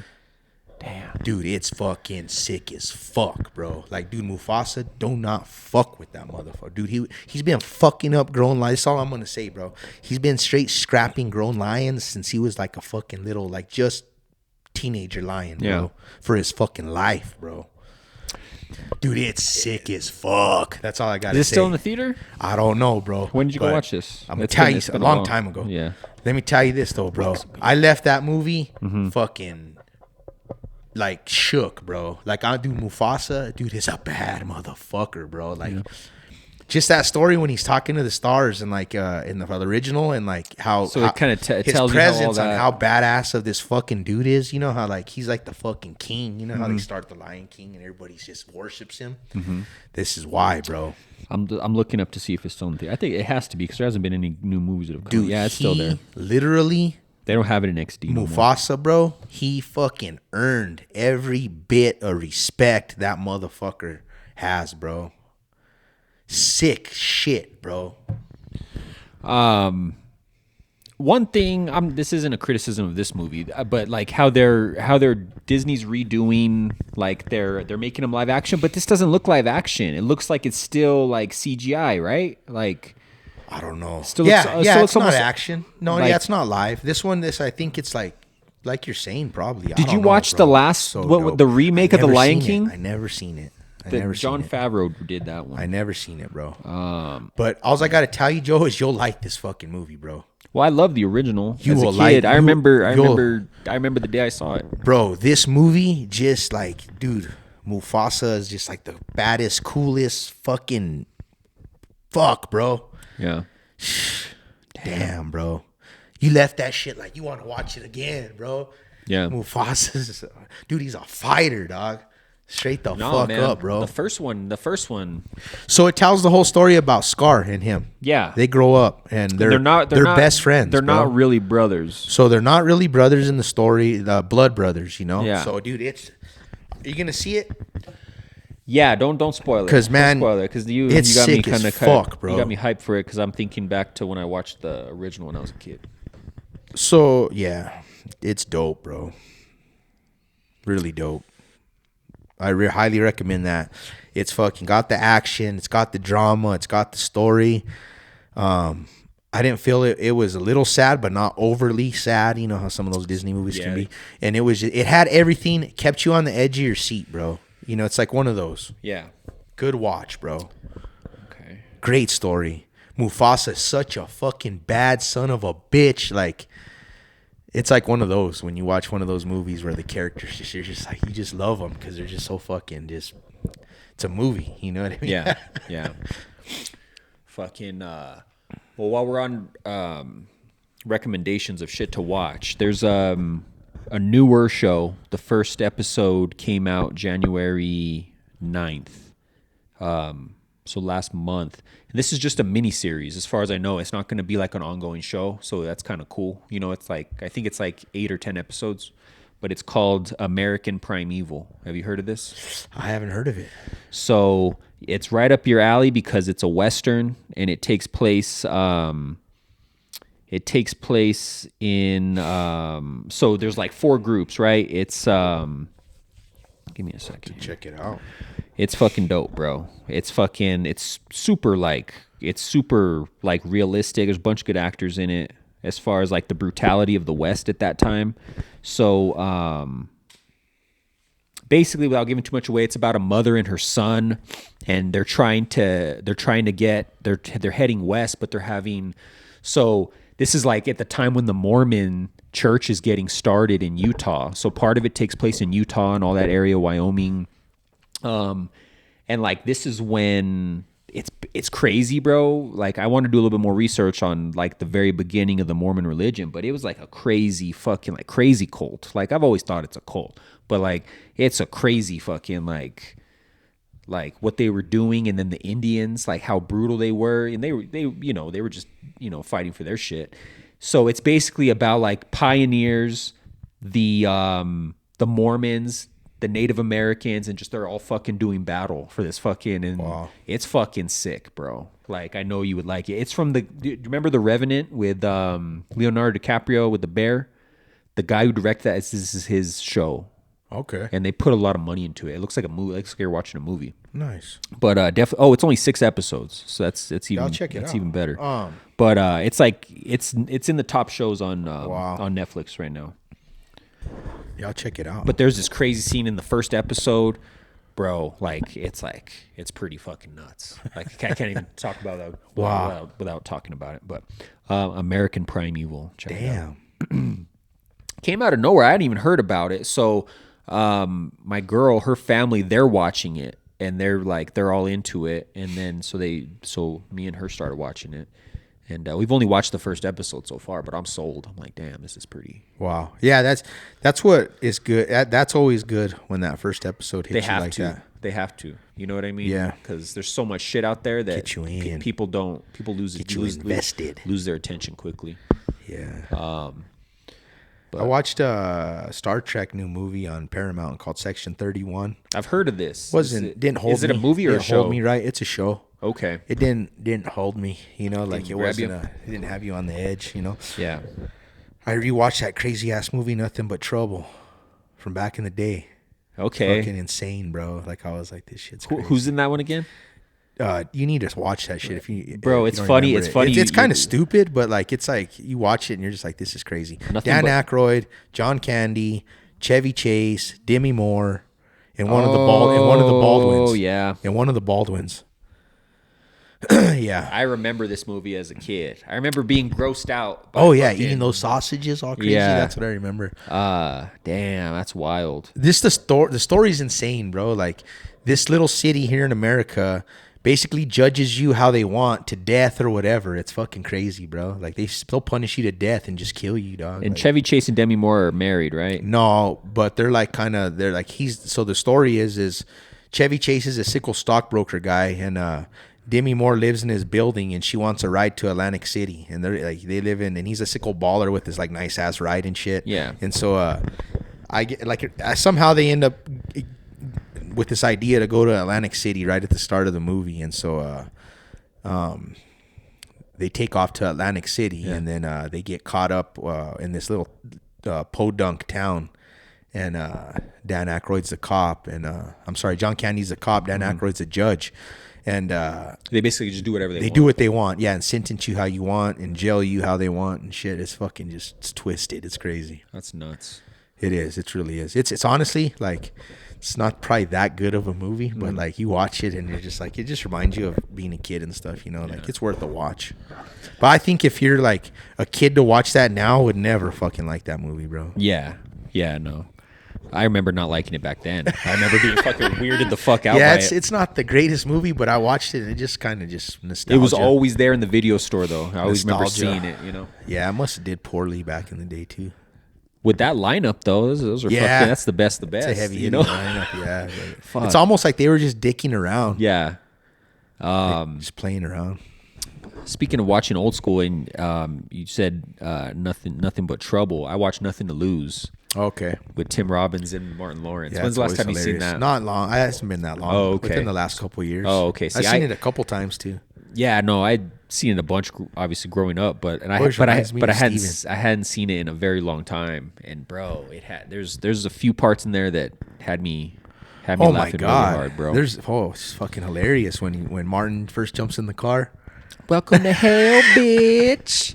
Damn. Dude, it's fucking sick as fuck, bro. Like, dude, Mufasa, do not fuck with that motherfucker. Dude, he's been fucking up grown lions. That's all I'm gonna say, bro. He's been straight scrapping grown lions since he was like a fucking little, like, just teenager lion, bro. Yeah. For his fucking life, bro. Dude, it's sick as fuck. That's all I gotta say. Is it still in the theater? I don't know, bro. When did you go But watch this? I'm gonna It's tell been- you it's a been a long while. time ago. Yeah. Let me tell you this though, bro. I left that movie fucking like shook, bro. Like I do Mufasa, dude, is a bad motherfucker, bro. Like just that story when he's talking to the stars and like in the original and like how So it kinda his tells you how all presence on that- how badass of this fucking dude is. You know how like he's like the fucking king. You know how they start the Lion King and everybody just worships him. This is why, bro. I'm looking up to see if it's still in the theater. I think it has to be because there hasn't been any new movies that have come. Dude, out. Yeah, it's still there. Literally. They don't have it in XD no more. Mufasa, bro, he fucking earned every bit of respect that motherfucker has, bro. Sick shit, bro. One thing, this isn't a criticism of this movie, but like how they're Disney's redoing, like they're making them live action, but this doesn't look live action. It looks like it's still like CGI, right? Like I don't know. Still yeah, looks- yeah, still it's looks not almost- action. No, like- yeah, it's not live. This one, I think it's like you're saying, probably. Did you watch the last- dope. the remake of The never Lion seen King? it. I never seen it. John Favreau did that one. I never seen it, bro. But all I gotta tell you, Joe, is you'll like this fucking movie, bro. Well, I love the original. You as a will kid. like- I you- remember you'll- the day I saw it. Bro, this movie just like, dude, Mufasa is just like the baddest, coolest fucking fuck, bro. Yeah. Damn, bro. You left that shit like you want to watch it again, bro. Yeah. Mufasa's, dude, he's a fighter, dog. Straight the No, fuck man. up, bro. The first one. So it tells the whole story about Scar and him. Yeah. They grow up and they're not best friends. They're bro. not really brothers. So they're not really brothers in the story, the blood brothers, you know? Yeah. So, dude, are you going to see it? Yeah, don't spoil it. 'Cause, man, don't spoil it because you it's got me sick as kind of fuck, bro. You got me hyped for it because I'm thinking back to when I watched the original when I was a kid. So, yeah, it's dope, bro. Really dope. I highly recommend that. It's fucking got the action. It's got the drama. It's got the story. I didn't feel it. It was a little sad, but not overly sad. You know how some of those Disney movies can be. And it had everything. It kept you on the edge of your seat, bro. You know, it's like one of those. Yeah. Good watch, bro. Okay. Great story. Mufasa is such a fucking bad son of a bitch. Like, it's like one of those when you watch one of those movies where the characters you're just like, you just love them because they're just so fucking it's a movie. You know what I mean? Yeah. Yeah. Fucking. Well, while we're on recommendations of shit to watch, there's a newer show. The first episode came out January 9th. So last month, and this is just a mini series. As far as I know, it's not going to be like an ongoing show. So that's kind of cool. You know, it's like, I think it's like 8 or 10 episodes, but it's called American Primeval. Have you heard of this? I haven't heard of it. So it's right up your alley because it's a Western and it takes place, in, so there's like 4 groups, right? It's, give me a second. Check it out. It's fucking dope, bro. It's super like realistic. There's a bunch of good actors in it as far as like the brutality of the West at that time. So, basically, without giving too much away, it's about a mother and her son, and they're heading west, but so this is like at the time when the Mormon church is getting started in Utah. So part of it takes place in Utah and all that area, Wyoming. And like, this is when it's crazy, bro. Like, I want to do a little bit more research on like the very beginning of the Mormon religion, but it was like a crazy fucking like crazy cult. Like, I've always thought it's a cult, but like, it's a crazy fucking like what they were doing. And then the Indians, like how brutal they were. And they were just, fighting for their shit. So it's basically about like pioneers, the Mormons, the Native Americans, and just they're all fucking doing battle for this fucking, and wow. It's fucking sick, bro. Like, I know you would like it. It's from do you remember The Revenant with Leonardo DiCaprio with the bear? The guy who directed that, this is his show. Okay. And they put a lot of money into it. It looks like a movie. It looks like you're watching a movie. Nice. But definitely. Oh, it's only 6 episodes, so that's even. I'll check it out. Even better. But it's like it's in the top shows on on Netflix right now. Yeah, I'll check it out. But there's this crazy scene in the first episode, bro. Like it's pretty fucking nuts. Like, I can't even talk about that without talking about it. But American Primeval. Check it out. Damn. Came out of nowhere. I hadn't even heard about it. So my girl, her family, they're watching it, and they're all into it. And then so me and her started watching it. And we've only watched the first episode so far, but I'm sold. I'm like, damn, this is pretty. Wow. Yeah, that's what is good. That's always good when that first episode hits you like that. They have to. You know what I mean? Yeah. Because there's so much shit out there that get you in. People lose invested. Lose their attention quickly. Yeah. I watched a Star Trek new movie on Paramount called Section 31. I've heard of this. Didn't hold me. Is it a movie or a show? Hold me right. It's a show. Okay. It didn't hold me, like it wasn't it didn't have you on the edge, Yeah. I rewatched that crazy ass movie, Nothing But Trouble, from back in the day. Okay. Fucking insane, bro. Like, I was like, this shit's crazy. Who's in that one again? You need to watch that shit if you. Bro, it's funny. It's funny. It's kind of stupid, but like, it's like you watch it and you're just like, this is crazy. Dan Aykroyd, John Candy, Chevy Chase, Demi Moore, and one of the Baldwins. Oh yeah. And one of the Baldwins. Yeah. I remember this movie as a kid. I remember being grossed out. Eating those sausages all crazy. Yeah. That's what I remember. Damn, that's wild. The story's insane, bro. Like, this little city here in America basically judges you how they want to death or whatever. It's fucking crazy, bro. Like, they still punish you to death and just kill you, dog. And Chevy Chase and Demi Moore are married, right? No, but they're like so the story is Chevy Chase is a sickle stockbroker guy, and Demi Moore lives in his building, and she wants a ride to Atlantic City, and they live in, and he's a sickle baller with his like nice ass ride and shit. Yeah. And so somehow they end up with this idea to go to Atlantic City right at the start of the movie, and so they take off to Atlantic City, and then they get caught up in this little podunk town. And Dan Aykroyd's the cop, and John Candy's the cop. Dan Aykroyd's the judge. And they basically just do whatever they want. They do what they want, yeah, and sentence you how you want and jail you how they want and shit. It's fucking it's twisted. It's crazy. That's nuts. It is. It really is. It's honestly like, it's not probably that good of a movie, but like, you watch it and you're just like, it just reminds you of being a kid and stuff, like it's worth a watch. But I think if you're like a kid to watch that now, would never fucking like that movie, bro. Yeah. Yeah, no. I remember not liking it back then. I remember being fucking weirded the fuck out. Yeah, by it's not the greatest movie, but I watched it and it just kind of just nostalgia. It was always there in the video store, though. I always remember seeing it. Yeah, I must have did poorly back in the day too. With that lineup, though, those are fucking. That's the best. It's a heavy lineup. Yeah, Fuck. It's almost like they were just dicking around. Yeah, Just playing around. Speaking of watching old school, and you said nothing but trouble. I watched Nothing to Lose Okay. with Tim Robbins and Martin Lawrence. Yeah, When's the it's last time you always seen hilarious. that? Not long. It hasn't been that long. Oh, okay. Within the last couple of years. Oh, okay. See, I've seen it a couple times too. Yeah, no, I'd seen it a bunch, obviously growing up, but Always reminds me of I hadn't seen it in a very long time. And bro, there's a few parts in there that had me Oh my laughing god, really hard, bro. It's fucking hilarious when Martin first jumps in the car. Welcome to hell, bitch.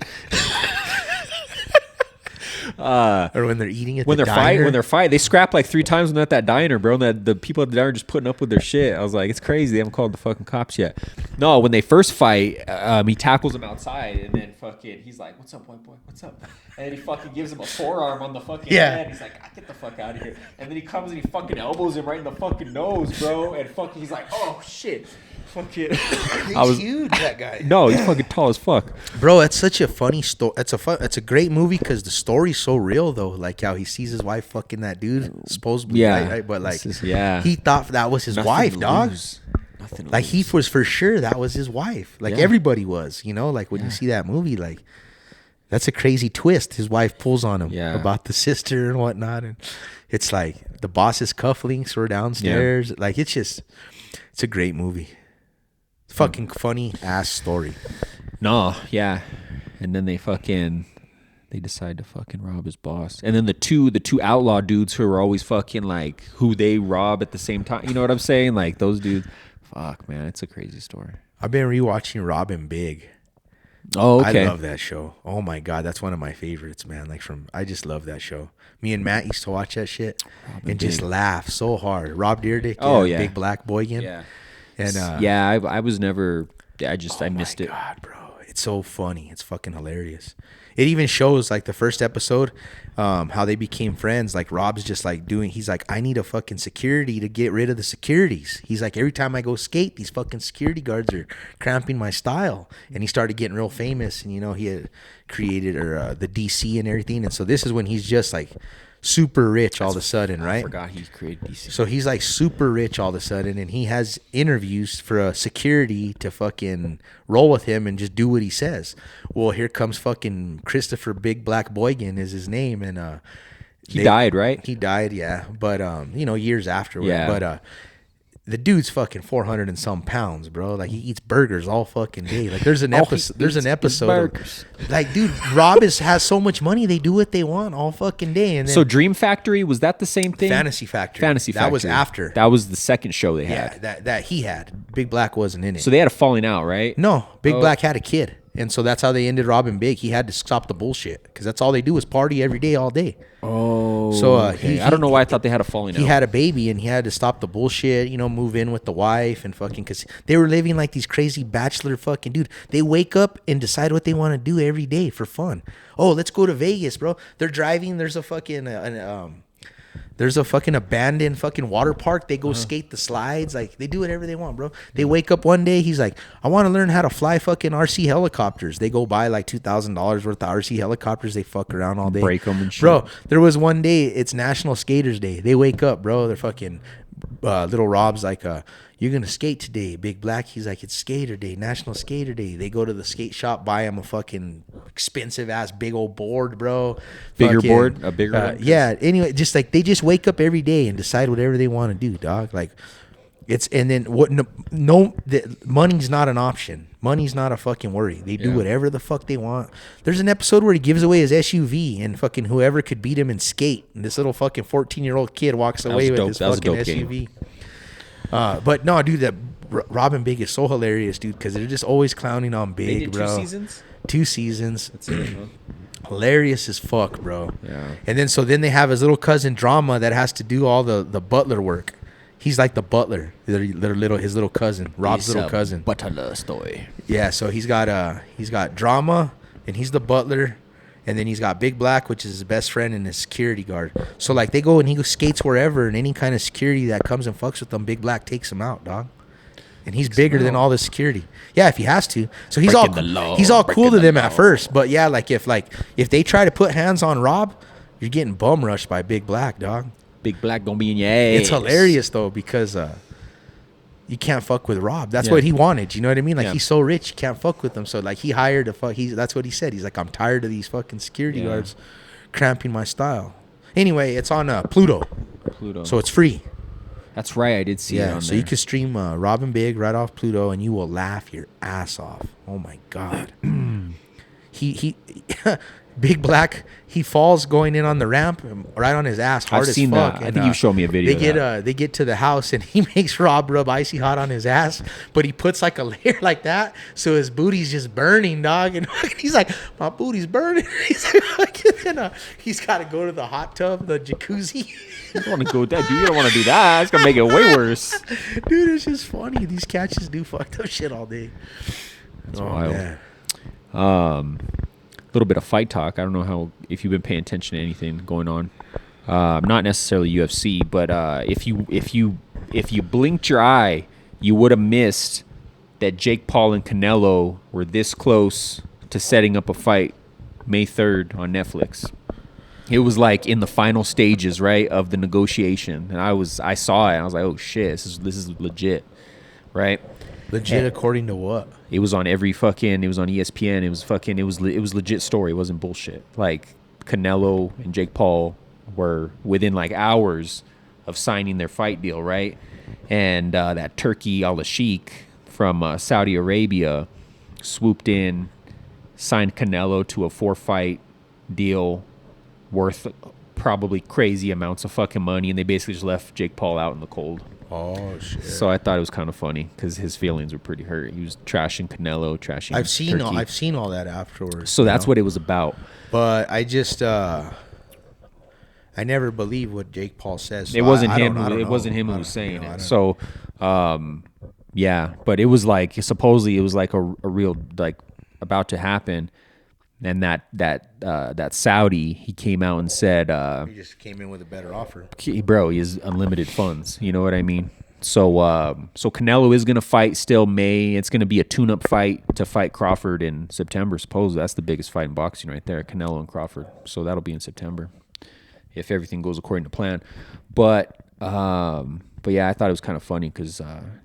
Or when they're eating at When the they're diner. fighting, they scrap like 3 times when they're at that diner, bro. And that the people at the diner are just putting up with their shit. I was like, it's crazy. They haven't called the fucking cops yet. No, when they first fight, he tackles him outside, and then fucking he's like, "What's up, white boy? What's up?" And then he fucking gives him a forearm on the fucking head. He's like, "Get the fuck out of here!" And then he comes and he fucking elbows him right in the fucking nose, bro. And fucking he's like, "Oh shit." Fucking, He's huge, that guy. no, he's fucking tall as fuck. Bro, it's such a funny story. It's a great movie because the story's so real though. Like how he sees his wife fucking that dude, supposedly, Yeah. right? But like, Yeah. he thought that was his Nothing wife, to dog. lose. Nothing to Like lose. he was for sure that was his wife. Like Yeah. everybody was, you know. Like when you see that movie, like that's a crazy twist. His wife pulls on him Yeah. about the sister and whatnot, and it's like the boss's cufflinks were downstairs. Like it's a great movie. Fucking funny ass story. No, yeah. And then they decide to fucking rob his boss. And then the two outlaw dudes who are always fucking like who they rob at the same time. You know what I'm saying? Like those dudes. Fuck, man, it's a crazy story. I've been rewatching Robin Big. Oh, okay. I love that show. Oh my god, that's one of my favorites, man. I just love that show. Me and Matt used to watch that shit and just laugh so hard. Rob Dyrdek, Oh, yeah. Big Black Boy again. Yeah. And I was never. I missed it. God, bro, it's so funny. It's fucking hilarious. It even shows like the first episode, how they became friends. Like Rob's just like he's like, I need a fucking security to get rid of the securities. He's like, every time I go skate, these fucking security guards are cramping my style. And he started getting real famous, and he had created the DC and everything. And so this is when he's just like super rich all of a sudden, right? I forgot he created DC. So he's like super rich all of a sudden, and he has interviews for a security to fucking roll with him and just do what he says. Well, here comes fucking Christopher Big Black Boygan is his name, and He died, right? He died, yeah, but years afterward. Yeah. But the dude's fucking 400 and some pounds, bro. Like he eats burgers all fucking day. Like there's an episode. There's an episode. Like, dude, Rob has so much money. They do what they want all fucking day. And then So Dream Factory, was that the same thing? Fantasy Factory. Fantasy Factory. That was after. That was the second show they Yeah, had. that he had. Big Black wasn't in it. So they had a falling out, right? No, Big Oh. Black had a kid, and so that's how they ended Robin Big. He had to stop the bullshit because that's all they do is party every day, all day. Oh. So okay. I don't know why I thought they had a falling out. He had a baby, and he had to stop the bullshit. Move in with the wife and fucking because they were living like these crazy bachelor fucking dude. They wake up and decide what they want to do every day for fun. Oh, let's go to Vegas, bro. They're driving. There's a fucking there's a fucking abandoned fucking water park. They go skate the slides. Like, they do whatever they want, bro. They wake up one day. He's like, I want to learn how to fly fucking RC helicopters. They go buy like $2,000 worth of RC helicopters. They fuck around all day. Break 'em and shit. Bro, there was one day, it's National Skaters Day. They wake up, bro. They're fucking, little Rob's like, you're going to skate today, Big Black. He's like, it's Skater Day, National Skater Day. They go to the skate shop, buy him a fucking expensive ass big old board, bro. Bigger Fucking, board? A bigger one? Yeah. Anyway, just like they just wake up every day and decide whatever they want to do, dog. Like, and then money's not an option. Money's not a fucking worry. They do whatever the fuck they want. There's an episode where he gives away his SUV and fucking whoever could beat him in skate. And this little fucking 14-year-old kid walks away with his fucking SUV. But no, dude, that Robin Big is so hilarious, dude, because they're just always clowning on Big, They did bro. 2 seasons? 2 seasons. That's it, huh? Hilarious as fuck, bro. Yeah. And then they have his little cousin Drama that has to do all the butler work. He's like the butler. His little cousin, Rob's little cousin. Butler story. Yeah, so he's got Drama, and he's the butler, and then he's got Big Black, which is his best friend and his security guard. So like they go and he skates wherever, and any kind of security that comes and fucks with them, Big Black takes him out, dog. And he's bigger than all the security. Yeah, if he has to. So he's all cool to them at first, but yeah, if they try to put hands on Rob, you're getting bum rushed by Big Black, dog. Big Black gonna be in your ass. It's hilarious though because you can't fuck with Rob. That's Yeah. what he wanted. You know what I mean? Like Yeah. he's so rich, you can't fuck with him. So like he hired a fuck. That's what he said. He's like, I'm tired of these fucking security Yeah. guards cramping my style. Anyway, it's on Pluto, Pluto. so it's free. That's right. I did see it Yeah, on so there. you can stream Robin Big right off Pluto, and you will laugh your ass off. Oh my god. he Big Black, he falls going in on the ramp right on his ass hard I've as seen fuck. that. I think you showed me a video. They get to the house and he makes Rob rub icy hot on his ass, but he puts like a layer like that, so his booty's just burning, dog. And he's like, my booty's burning. He's like, he's got to go to the hot tub, the jacuzzi. You don't want to go with that, dude. You don't want to do that. It's gonna make it way worse. Dude, it's just funny. These catches do fucked up shit all day. That's wild. Little bit of fight talk. I don't know if you've been paying attention to anything going on. Not necessarily UFC, but if you blinked your eye, you would have missed that Jake Paul and Canelo were this close to setting up a fight May 3rd on Netflix. It was like in the final stages, right, of the negotiation, and I saw it. And I was like, oh shit, this is legit, right? Legit according to what? It was on it was on ESPN. It was legit story. It wasn't bullshit. Like Canelo and Jake Paul were within like hours of signing their fight deal, right? And that Turki Al-Sheikh from Saudi Arabia swooped in, signed Canelo to a 4-fight deal worth probably crazy amounts of fucking money, and they basically just left Jake Paul out in the cold. Oh shit! So I thought it was kind of funny because his feelings were pretty hurt. He was trashing Canelo, trashing. I've seen Turkey. all that afterwards. So that's what it was about. But I just I never believe what Jake Paul says. So It wasn't I him. don't It know. wasn't him I who was don't- saying you know, I it. don't- So, yeah. But it was like supposedly it was like a real like about to happen, and that Saudi, he came out and said, he just came in with a better offer. bro, he has unlimited funds. You know what I mean? So Canelo is gonna fight still May. It's gonna be a tune-up fight to fight Crawford in September. Supposedly that's the biggest fight in boxing right there, Canelo and Crawford. So that'll be in September if everything goes according to plan. But yeah, I thought it was kind of funny because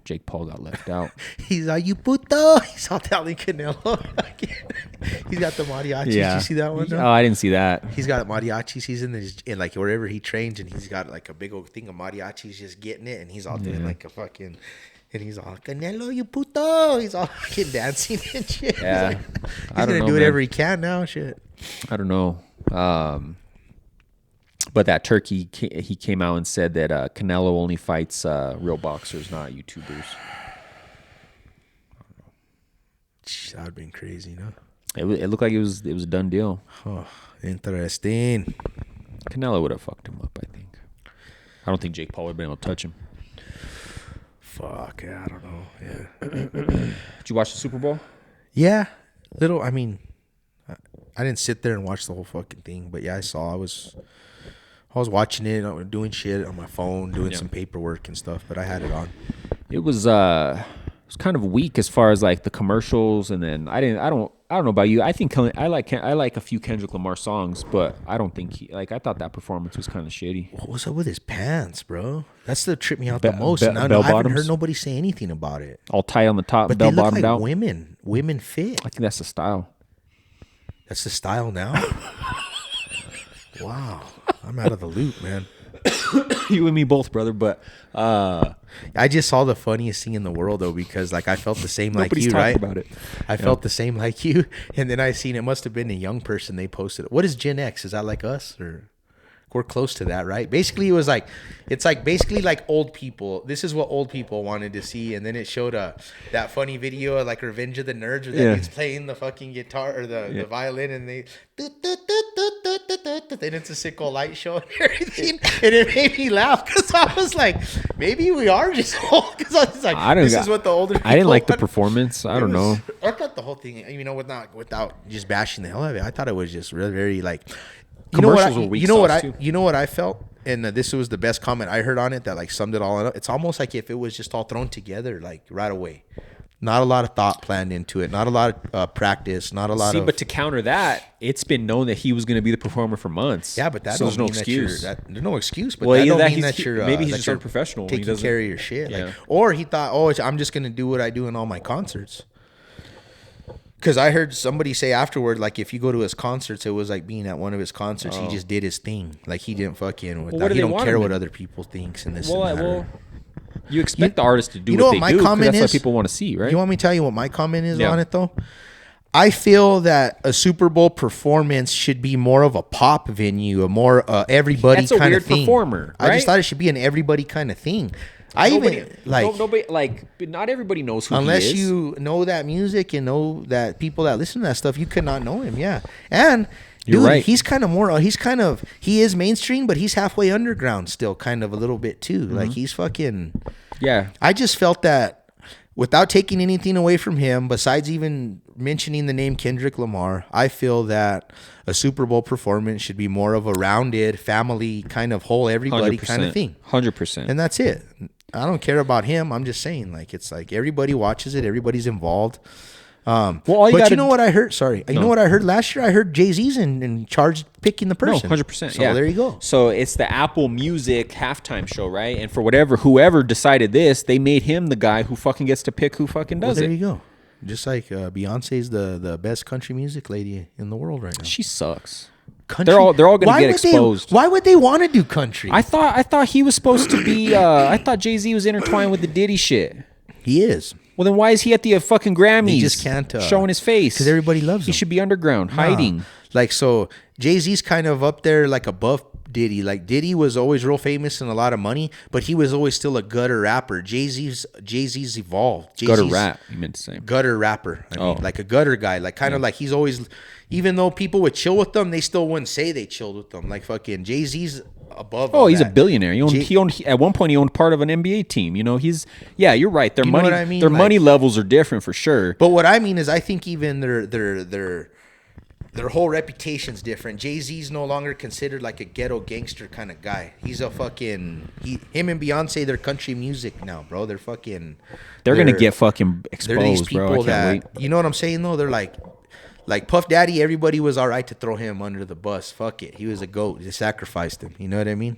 Jake Paul got left out. He's like, you puto. He's all telling Canelo. He's got the mariachis. Did you see that one? Oh, I didn't see that. He's got mariachis. He's in like wherever he trains, and he's got like a big old thing of mariachis just getting it, and he's all doing like a fucking, and he's all Canelo, you puto. He's all fucking dancing and shit. Yeah. He's, I don't gonna know, do whatever man. he can now. Shit. I don't know. But that Turkey, he came out and said that Canelo only fights real boxers, not YouTubers. That would have been crazy, you know. It looked like it was a done deal. Oh, interesting. Canelo would have fucked him up, I think. I don't think Jake Paul would have been able to touch him. Fuck, yeah, I don't know. Yeah. Did you watch the Super Bowl? Yeah, little. I mean, I didn't sit there and watch the whole fucking thing, but yeah, I saw. I was watching it, doing shit on my phone, doing some paperwork and stuff. But I had it on. It was kind of weak as far as like the commercials, and then I don't know about you. I think I like a few Kendrick Lamar songs, but I don't think I thought that performance was kind of shitty. What was up with his pants, bro? That's the trip me out the most. bell And I haven't bottoms? heard nobody say anything about it. All tight on the top, But bell they look bottomed like out. women fit. I think that's the style. That's the style now. Wow, I'm out of the loop, man. You and me both, brother. But I just saw the funniest thing in the world though, because like I felt the same like nobody's you, talking right? about it. I felt the same like you, and then I seen it must have been a young person they posted. What is Gen X? Is that like us or? We're close to that, right? Basically, it was like, it's like basically like old people. This is what old people wanted to see, and then it showed that funny video of like Revenge of the Nerds, where that dude's playing the fucking guitar or the violin, and they then it's a sick old light show and everything, and it made me laugh because I was like, maybe we are just old, because I was like, this is what the older people I didn't like the want. performance. I don't know. I thought the whole thing, you know, without just bashing the hell out of it, I thought it was just really very like. Commercials were weak sauce, too. You know what I felt, and this was the best comment I heard on it that like summed it all up. It's almost like if it was just all thrown together like right away, Not a lot of thought planned into it. Not a lot of practice. Not a lot of. But to counter that, it's been known that he was going to be the performer for months. Yeah, but that so don't there's no mean excuse. there's no excuse. But Well, that either don't that mean he's- that you're maybe he's that just you're unprofessional when he taking doesn't- care of your shit. Yeah. Like, or he thought, oh, I'm just gonna do what I do in all my concerts. Because I heard somebody say afterward, like if you go to his concerts, it was like being at one of his concerts. He just did his thing. Like he didn't fucking. Well, what do he they don't want care him what to- other people thinks and this Well, and that. well, you expect the artist to do you know what what they my do. 'Cause comment that's what is? people want to see, right? You want me to tell you what my comment is Yeah. on it though? I feel that a Super Bowl performance should be more of a pop venue, a more everybody That's a kind weird of thing. performer, I right? just thought it should be an everybody kind of thing. I Nobody, even like nobody like, but not everybody knows who unless he is. you know that music and know that people that listen to that stuff, you could not know him. Yeah, and You're dude, right. he's kind of more. He is mainstream, but he's halfway underground still, kind of a little bit too. Like he's fucking. Yeah, I just felt that without taking anything away from him, besides even mentioning the name Kendrick Lamar, I feel that a Super Bowl performance should be more of a rounded family kind of whole everybody kind of thing. 100%. And that's it. I don't care about him. I'm just saying, like, it's like everybody watches it, everybody's involved. All you But gotta- you know what I heard? Sorry. You know what I heard last year? I heard Jay-Z's in charge of picking the No, person. 100%. So yeah. there you go. So it's the Apple Music halftime show, right? And for whoever decided this, they made him the guy who fucking gets to pick who fucking Well, does there it. you go. Just like Beyonce's the best country music lady in the world right now. She sucks. Country? They're all gonna Why get would exposed. Why would they want to do country? I thought he was supposed to be. I thought Jay-Z was intertwined with the Diddy shit. He is. Well, then why is he at the fucking Grammys? He just can't showing his face because everybody loves He him. should be underground, hiding. Like, so Jay-Z's kind of up there like above Diddy. Like Diddy was always real famous and a lot of money, but he was always still a gutter rapper. Jay-Z's evolved. Jay-Z's Gutter rap, you meant to say. gutter rapper. I Oh. mean, like a gutter guy. Like kind of like he's always, even though people would chill with them, they still wouldn't say they chilled with them. Like fucking Jay-Z's above. Oh, all he's a that. billionaire. He owned at one point. He owned part of an NBA team. You know, you're right. Their You know money, what I mean? their Like- money levels are different for sure. But what I mean is, I think even their whole reputation's different. Jay-Z's no longer considered like a ghetto gangster kind of guy. He's a fucking him and Beyonce. They're country music now, bro. They're fucking. They're gonna get fucking They're these exposed, bro. I people can't that wait. you know what I'm saying though. They're like Puff Daddy. Everybody was all right to throw him under the bus. Fuck it, he was a goat. They sacrificed him. You know what I mean?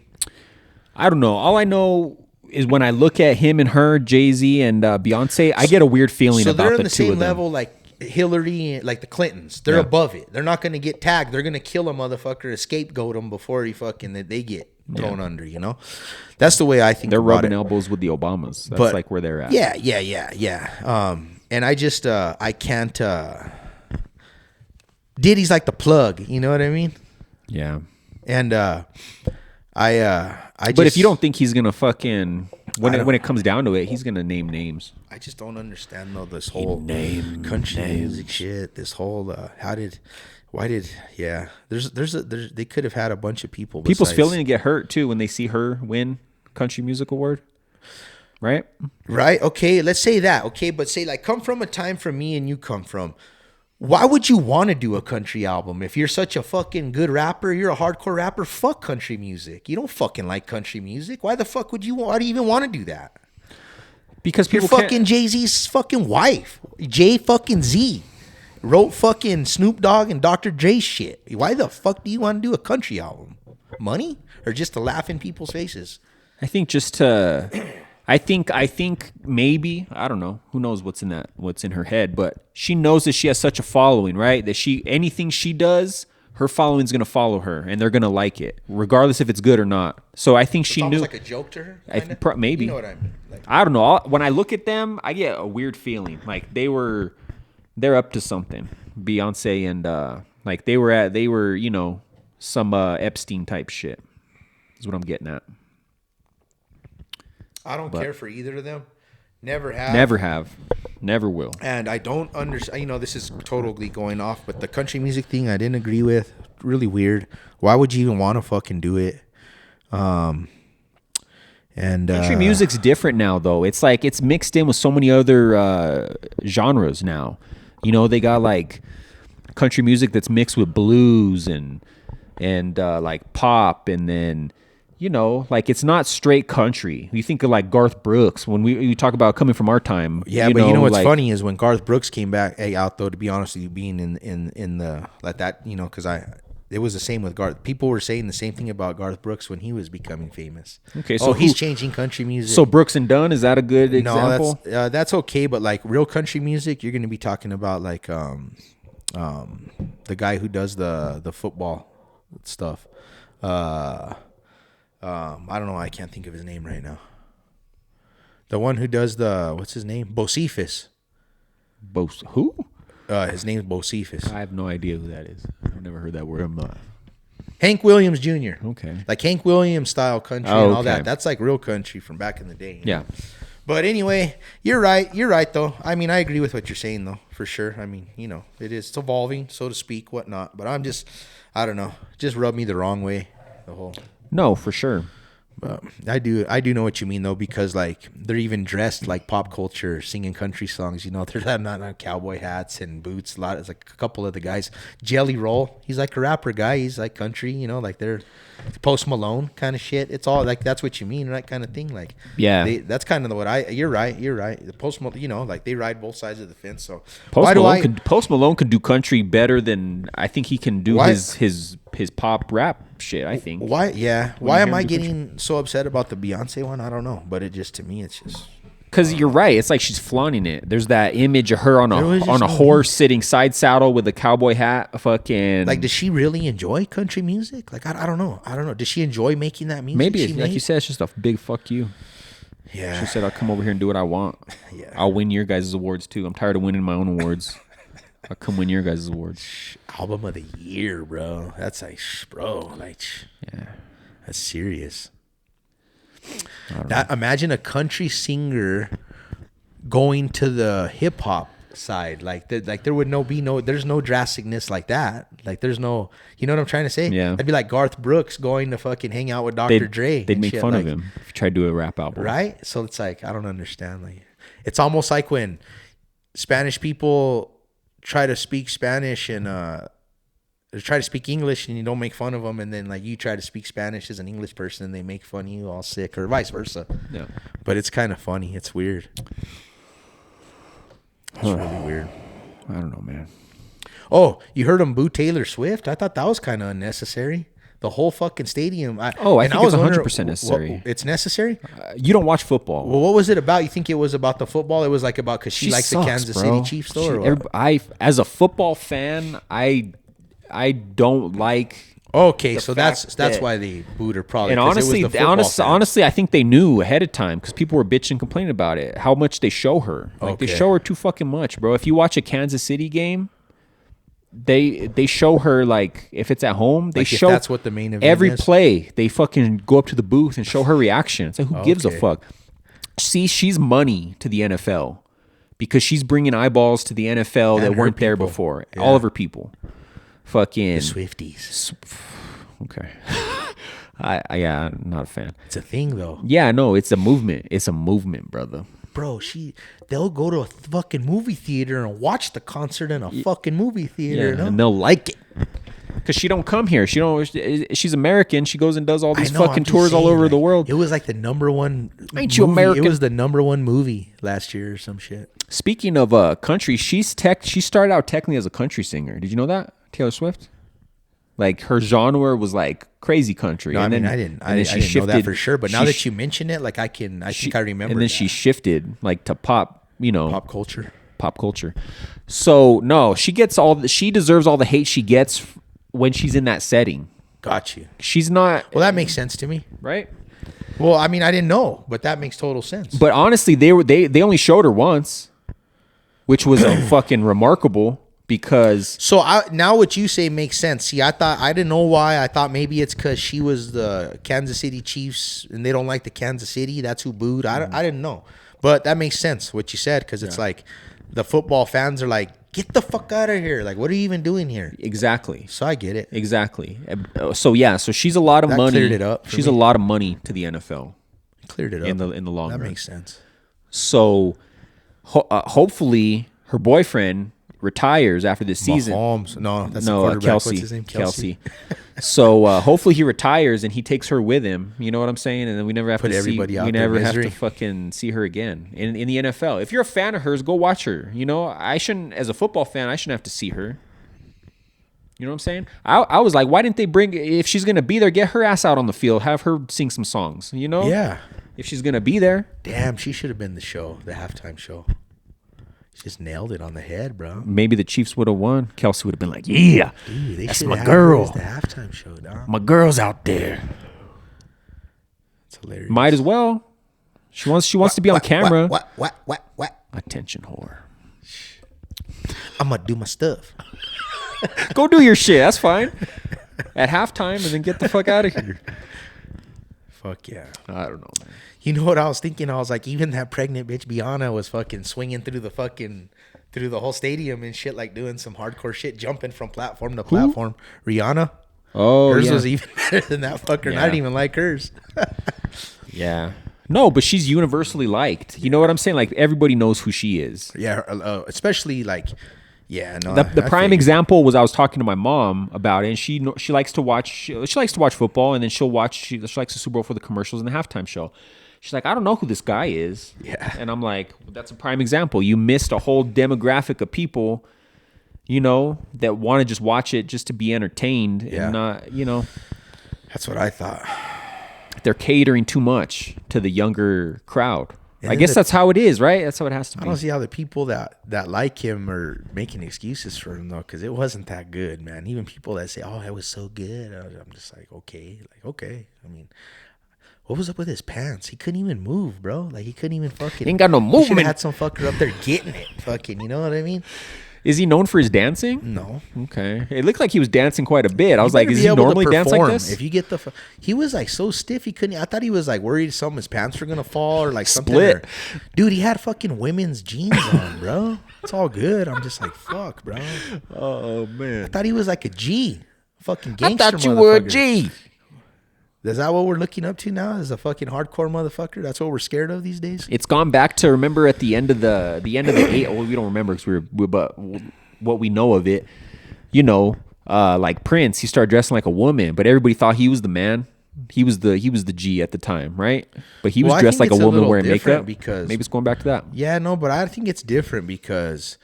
I don't know. All I know is when I look at him and her, Jay-Z and Beyonce, I get a weird feeling So about they're in the the two same of them. level, like Hillary, like the Clintons. They're Yeah. above it. They're not going to get tagged. They're going to kill a motherfucker, scapegoat him before they get thrown under. You know, that's the way I think. They're about rubbing it. elbows with the Obamas. That's But- like where they're at. Yeah. And I just I can't. Diddy's like the plug. You know what I mean? Yeah. And I just. But if you don't think he's gonna fucking when it comes down to it, he's gonna name names. I just don't understand though this whole country music shit. This whole they could have had a bunch of people. People's besides- feeling to get hurt too when they see her win country music award, right? right? Okay, let's say that. Okay, but say like come from a time from me and you come from. Why would you want to do a country album if you're such a fucking good rapper? You're a hardcore rapper. Fuck country music. You don't fucking like country music. Why the fuck would you? Why do you even want to do that? Because Your people fucking Jay-Z's fucking wife, Jay fucking Z, wrote fucking Snoop Dogg and Dr. Dre shit. Why the fuck do you want to do a country album? Money or just to laugh in people's faces? I think just to, I think maybe, I don't know, who knows what's in her head, but she knows that she has such a following, right? That anything she does, her following's gonna follow her, and they're gonna like it, regardless if it's good or not. So I think she It's knew. almost like a joke to her. Kinda? Maybe. You know what I mean? Like, I don't know. When I look at them, I get a weird feeling. Like they're up to something. Beyonce and like they were, you know, some Epstein type shit. Is what I'm getting at. I don't care for either of them. Never have. Never have. Never will. And I don't understand. You know, this is totally going off, but the country music thing I didn't agree with. Really weird. Why would you even want to fucking do it? Country music's different now, though. It's like it's mixed in with so many other genres now. You know, they got like country music that's mixed with blues and like pop, and then you know, like it's not straight country. You think of like Garth Brooks when we talk about coming from our time. Yeah, but you know what's funny is when Garth Brooks came back out though. To be honest with you, being in the like that, you know, because it was the same with Garth. People were saying the same thing about Garth Brooks when he was becoming famous. Okay, so he's changing country music. So Brooks and Dunn, is that a good example? No, that's okay. But like real country music, you're going to be talking about like the guy who does the football stuff. I don't know. I can't think of his name right now. The one who does what's his name? Bocephus. Who? His name's Bocephus. I have no idea who that is. I've never heard that word. Hank Williams Jr. Okay. Like Hank Williams style country and all that. That's like real country from back in the day. Yeah. But anyway, you're right. You're right, though. I mean, I agree with what you're saying, though, for sure. I mean, you know, it's evolving, so to speak, whatnot. But I don't know. Just rubbed me the wrong way, the whole. No, for sure. But I do know what you mean though, because like they're even dressed like pop culture, singing country songs. You know, they're not cowboy hats and boots. It's like a couple of the guys. Jelly Roll, he's like a rapper guy. He's like country. You know, like they're Post Malone kind of shit. It's all like that's what you mean, right? Kind of thing. Like that's kind of what You're right. The Post Malone, you know, like they ride both sides of the fence. So Post Malone could do country better than I think he can do his pop rap shit. I think. Why am I getting so upset about the Beyonce one? I don't know, but it just, to me, it's just because you're right. It's like she's flaunting it. There's that image of her on a horse sitting side saddle with a cowboy hat. Fucking like, does she really enjoy country music? Like, I don't know. Does she enjoy making that music? Maybe like you said, it's just a big fuck you. Yeah. She said, "I'll come over here and do what I want. Yeah. I'll win your guys' awards too. I'm tired of winning my own awards. I'll come win your guys' awards." Album of the year, bro. That's like, bro, like, yeah, that's serious. Imagine a country singer going to the hip hop side, like there would there's no drasticness like that. Like there's no, you know what I'm trying to say? Yeah, that'd be like Garth Brooks going to fucking hang out with Dr. Dre. They'd make fun of him if he tried to do a rap album, right? So it's like, I don't understand. Like, it's almost like when Spanish people try to speak Spanish and try to speak English, and you don't make fun of them, and then like you try to speak Spanish as an English person and they make fun of you all sick, or vice versa. Yeah, but it's kind of funny. It's weird. It's really weird. I don't know, man. Oh, you heard him boo Taylor Swift? I thought that was kind of unnecessary. The whole fucking stadium. I think it's 100% necessary. It's necessary? You don't watch football. Well, what was it about? You think it was about the football? It was like about because she likes the Kansas City Chiefs, though? As a football fan, I don't like. Okay, so that's why they booed her, probably. And honestly, I think they knew ahead of time because people were bitching and complaining about it. How much they show her? Like they show her too fucking much, bro. If you watch a Kansas City game, they show her, like, if it's at home, they show that's what the main event every is? play. They fucking go up to the booth and show her reaction. It's like, who gives a fuck? See, she's money to the NFL because she's bringing eyeballs to the NFL that weren't there before. Yeah. All of her people. Fucking the Swifties. Okay. I'm not a fan. It's a thing, though. Yeah, no, it's a movement. It's a movement, brother. Bro, they'll go to a fucking movie theater and watch the concert in a fucking movie theater. Yeah, and they'll like it. Because she don't come here. She's American. She goes and does all these fucking tours all over the world. It was like the number one. Ain't you American? It was the number one movie last year or some shit. Speaking of country, she started out technically as a country singer. Did you know that? Taylor Swift? Like, her genre was like crazy country. No, I didn't know that for sure. But now that you mention it, like I think I remember. And then she shifted like to pop, pop culture. So no, she deserves all the hate she gets when she's in that setting. Got you. She's not. Well, that makes sense to me, right? Well, I mean, I didn't know, but that makes total sense. But honestly, they only showed her once, which was fucking remarkable. Because now what you say makes sense. See, I didn't know why. I thought maybe it's because she was the Kansas City Chiefs and they don't like the Kansas City. That's who booed. I didn't know, but that makes sense what you said, because it's like the football fans are like, get the fuck out of here. Like, what are you even doing here? Exactly. So I get it. Exactly. So she's a lot of money. Cleared it up. She's a lot of money to the NFL. Cleared it up in the long run. That makes sense. So hopefully her boyfriend retires after this season. Mahomes. No, that's No, the quarterback. Kelsey. What's his name? Kelsey. So hopefully he retires and he takes her with him. You know what I'm saying? And then we never have Put to everybody see. out We their never have to misery. fucking see her again in the NFL. If you're a fan of hers, go watch her. You know, I shouldn't. As a football fan, I shouldn't have to see her. You know what I'm saying? I was like, why didn't they bring? If she's gonna be there, get her ass out on the field. Have her sing some songs. You know? Yeah. If she's gonna be there. Damn, she should have been the halftime show. She just nailed it on the head, bro. Maybe the Chiefs would have won. Kelsey would have been like, "Yeah, Dude, they that's should my have had her girl. as the halftime show, dog. My girl's out there." It's hilarious. Might as well. She wants to be on camera. What? Attention whore. I'm gonna do my stuff. Go do your shit. That's fine. At halftime, and then get the fuck out of here. Fuck yeah. I don't know, man. You know what I was thinking? I was like, even that pregnant bitch Biana was fucking swinging through the whole stadium and shit, like doing some hardcore shit, jumping from platform to platform. Rihanna. Oh, Hers yeah. was even better than that fucker. Yeah. I didn't even like hers. Yeah. No, but she's universally liked. You know what I'm saying? Like everybody knows who she is. Yeah, especially like, yeah, no. The prime example was I was talking to my mom about it, and she likes to watch football, and then she likes the Super Bowl for the commercials and the halftime show. She's like, I don't know who this guy is. Yeah. And I'm like, well, that's a prime example. You missed a whole demographic of people, you know, that want to just watch it just to be entertained and not, you know. That's what I thought. They're catering too much to the younger crowd. And I then guess that's how it is, right? That's how it has to I be. don't see how the people that like him are making excuses for him though, because it wasn't that good, man. Even people that say, "Oh, it was so good," I'm just like, okay. I mean, what was up with his pants? He couldn't even move, bro. Like he couldn't even fucking. Ain't got no He should have movement. had some fucker up there getting it, fucking. You know what I mean? Is he known for his dancing? No. Okay. It looked like he was dancing quite a bit. I was like, better is be he able to normally dance like perform. this? If you get he was like so stiff he couldn't. I thought he was like worried some of his pants were gonna fall or like something. Split. Dude, he had fucking women's jeans on, bro. It's all good. I'm just like, fuck, bro. Oh, I man. thought he was like a G, fucking I gangster. thought you were a motherfucker. G. Is that what we're looking up to now? As a fucking hardcore motherfucker? That's what we're scared of these days. It's gone back to, remember at the end of the eight. Well, we don't remember because but what we know of it, you know, like Prince, he started dressing like a woman, but everybody thought he was the man. He was the G at the time, right? But he was Well, I dressed think like a it's a woman little wearing different makeup. because- Maybe it's going back to that. Yeah, no, but I think it's different because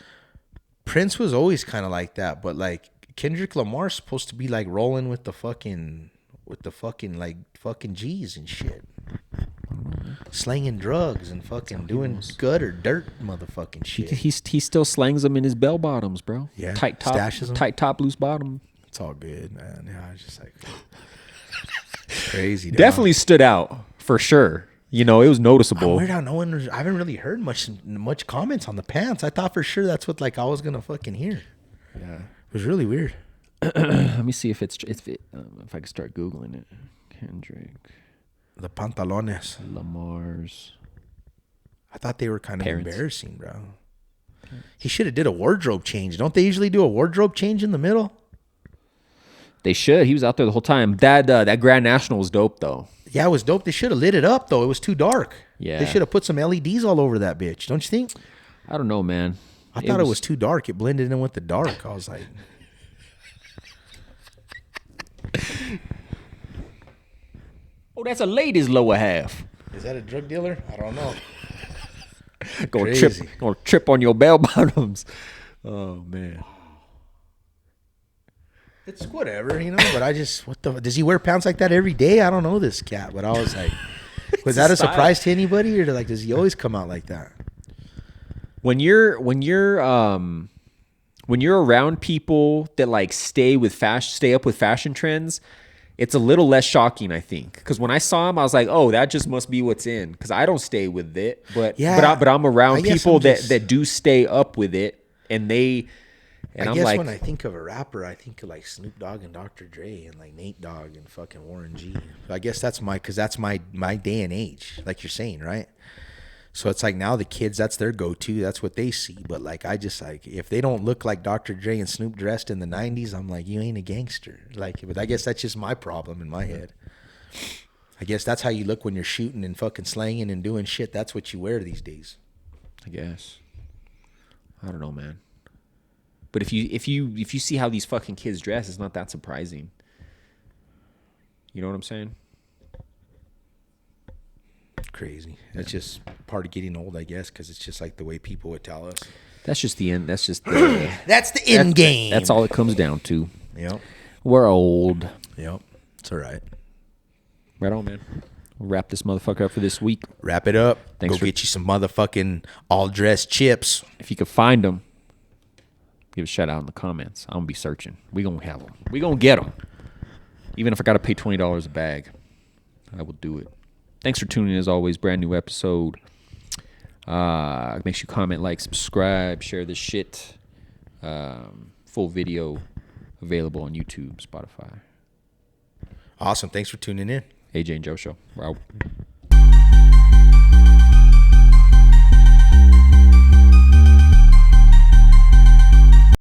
Prince was always kind of like that. But like Kendrick Lamar's supposed to be like rolling with the fucking like fucking G's and shit. Slanging drugs and fucking doing gutter dirt motherfucking shit. He still slangs them in his bell bottoms, bro. Yeah, Tight top, stashes 'em. tight top, loose bottom. It's all good, man. Yeah, I was just like crazy. dog. Definitely stood out for sure. You know, it was noticeable. Weird how no one. I haven't really heard much comments on the pants. I thought for sure that's what like I was gonna fucking hear. Yeah. It was really weird. Let me see if I can start googling it. Kendrick The pantalones. Lamar's. I thought they were kind of Parents. embarrassing, bro. He should have did a wardrobe change. Don't they usually do a wardrobe change in the middle? They should. He was out there the whole time. That Grand National was dope though. Yeah, it was dope. They should have lit it up though. It was too dark. Yeah. They should have put some LEDs all over that bitch. Don't you think? I don't know, man. I thought it was too dark. It blended in with the dark. I was like, Oh, that's a lady's lower half. is that a drug dealer? I don't know. Gonna trip on your bell bottoms. Oh man. It's whatever, you know. But I just, does he wear pants like that every day? I don't know this cat, but I was like, was that a style. surprise to anybody, or like, does he always come out like that? When you're around people that like stay up with fashion trends, it's a little less shocking, I think. Because when I saw him, I was like, "Oh, that just must be what's in." Because I don't stay with it, but I'm I around guess people I'm just- that do stay up with it, and I I'm guess like, when I think of a rapper, I think of like Snoop Dogg and Dr. Dre and like Nate Dogg and fucking Warren G. I guess that's because that's my day and age, like you're saying, right? So it's like now the kids, that's their go-to. That's what they see. But like, I just like, if they don't look like Dr. Dre and Snoop dressed in the 90s, I'm like, you ain't a gangster. Like, but I guess that's just my problem in my head. I guess that's how you look when you're shooting and fucking slanging and doing shit. That's what you wear these days. I guess. I don't know, man. But if you see how these fucking kids dress, it's not that surprising. You know what I'm saying? Crazy. That's just part of getting old, I guess, because it's just like the way people would tell us. That's just the end. That's just the That's the end game. That's all it comes down to. Yep. We're old. Yep. It's all right. Right on, man. We'll wrap this motherfucker up for this week. Wrap it up. Thanks Go get you some motherfucking all-dressed chips. If you could find them, give a shout out in the comments. I'm going to be searching. We going to have them. We going to get them. Even if I got to pay $20 a bag, I will do it. Thanks for tuning in, as always. Brand new episode. Make sure you comment, like, subscribe, share this shit. Full video available on YouTube, Spotify. Awesome. Thanks for tuning in. AJ and Joe Show. Wow.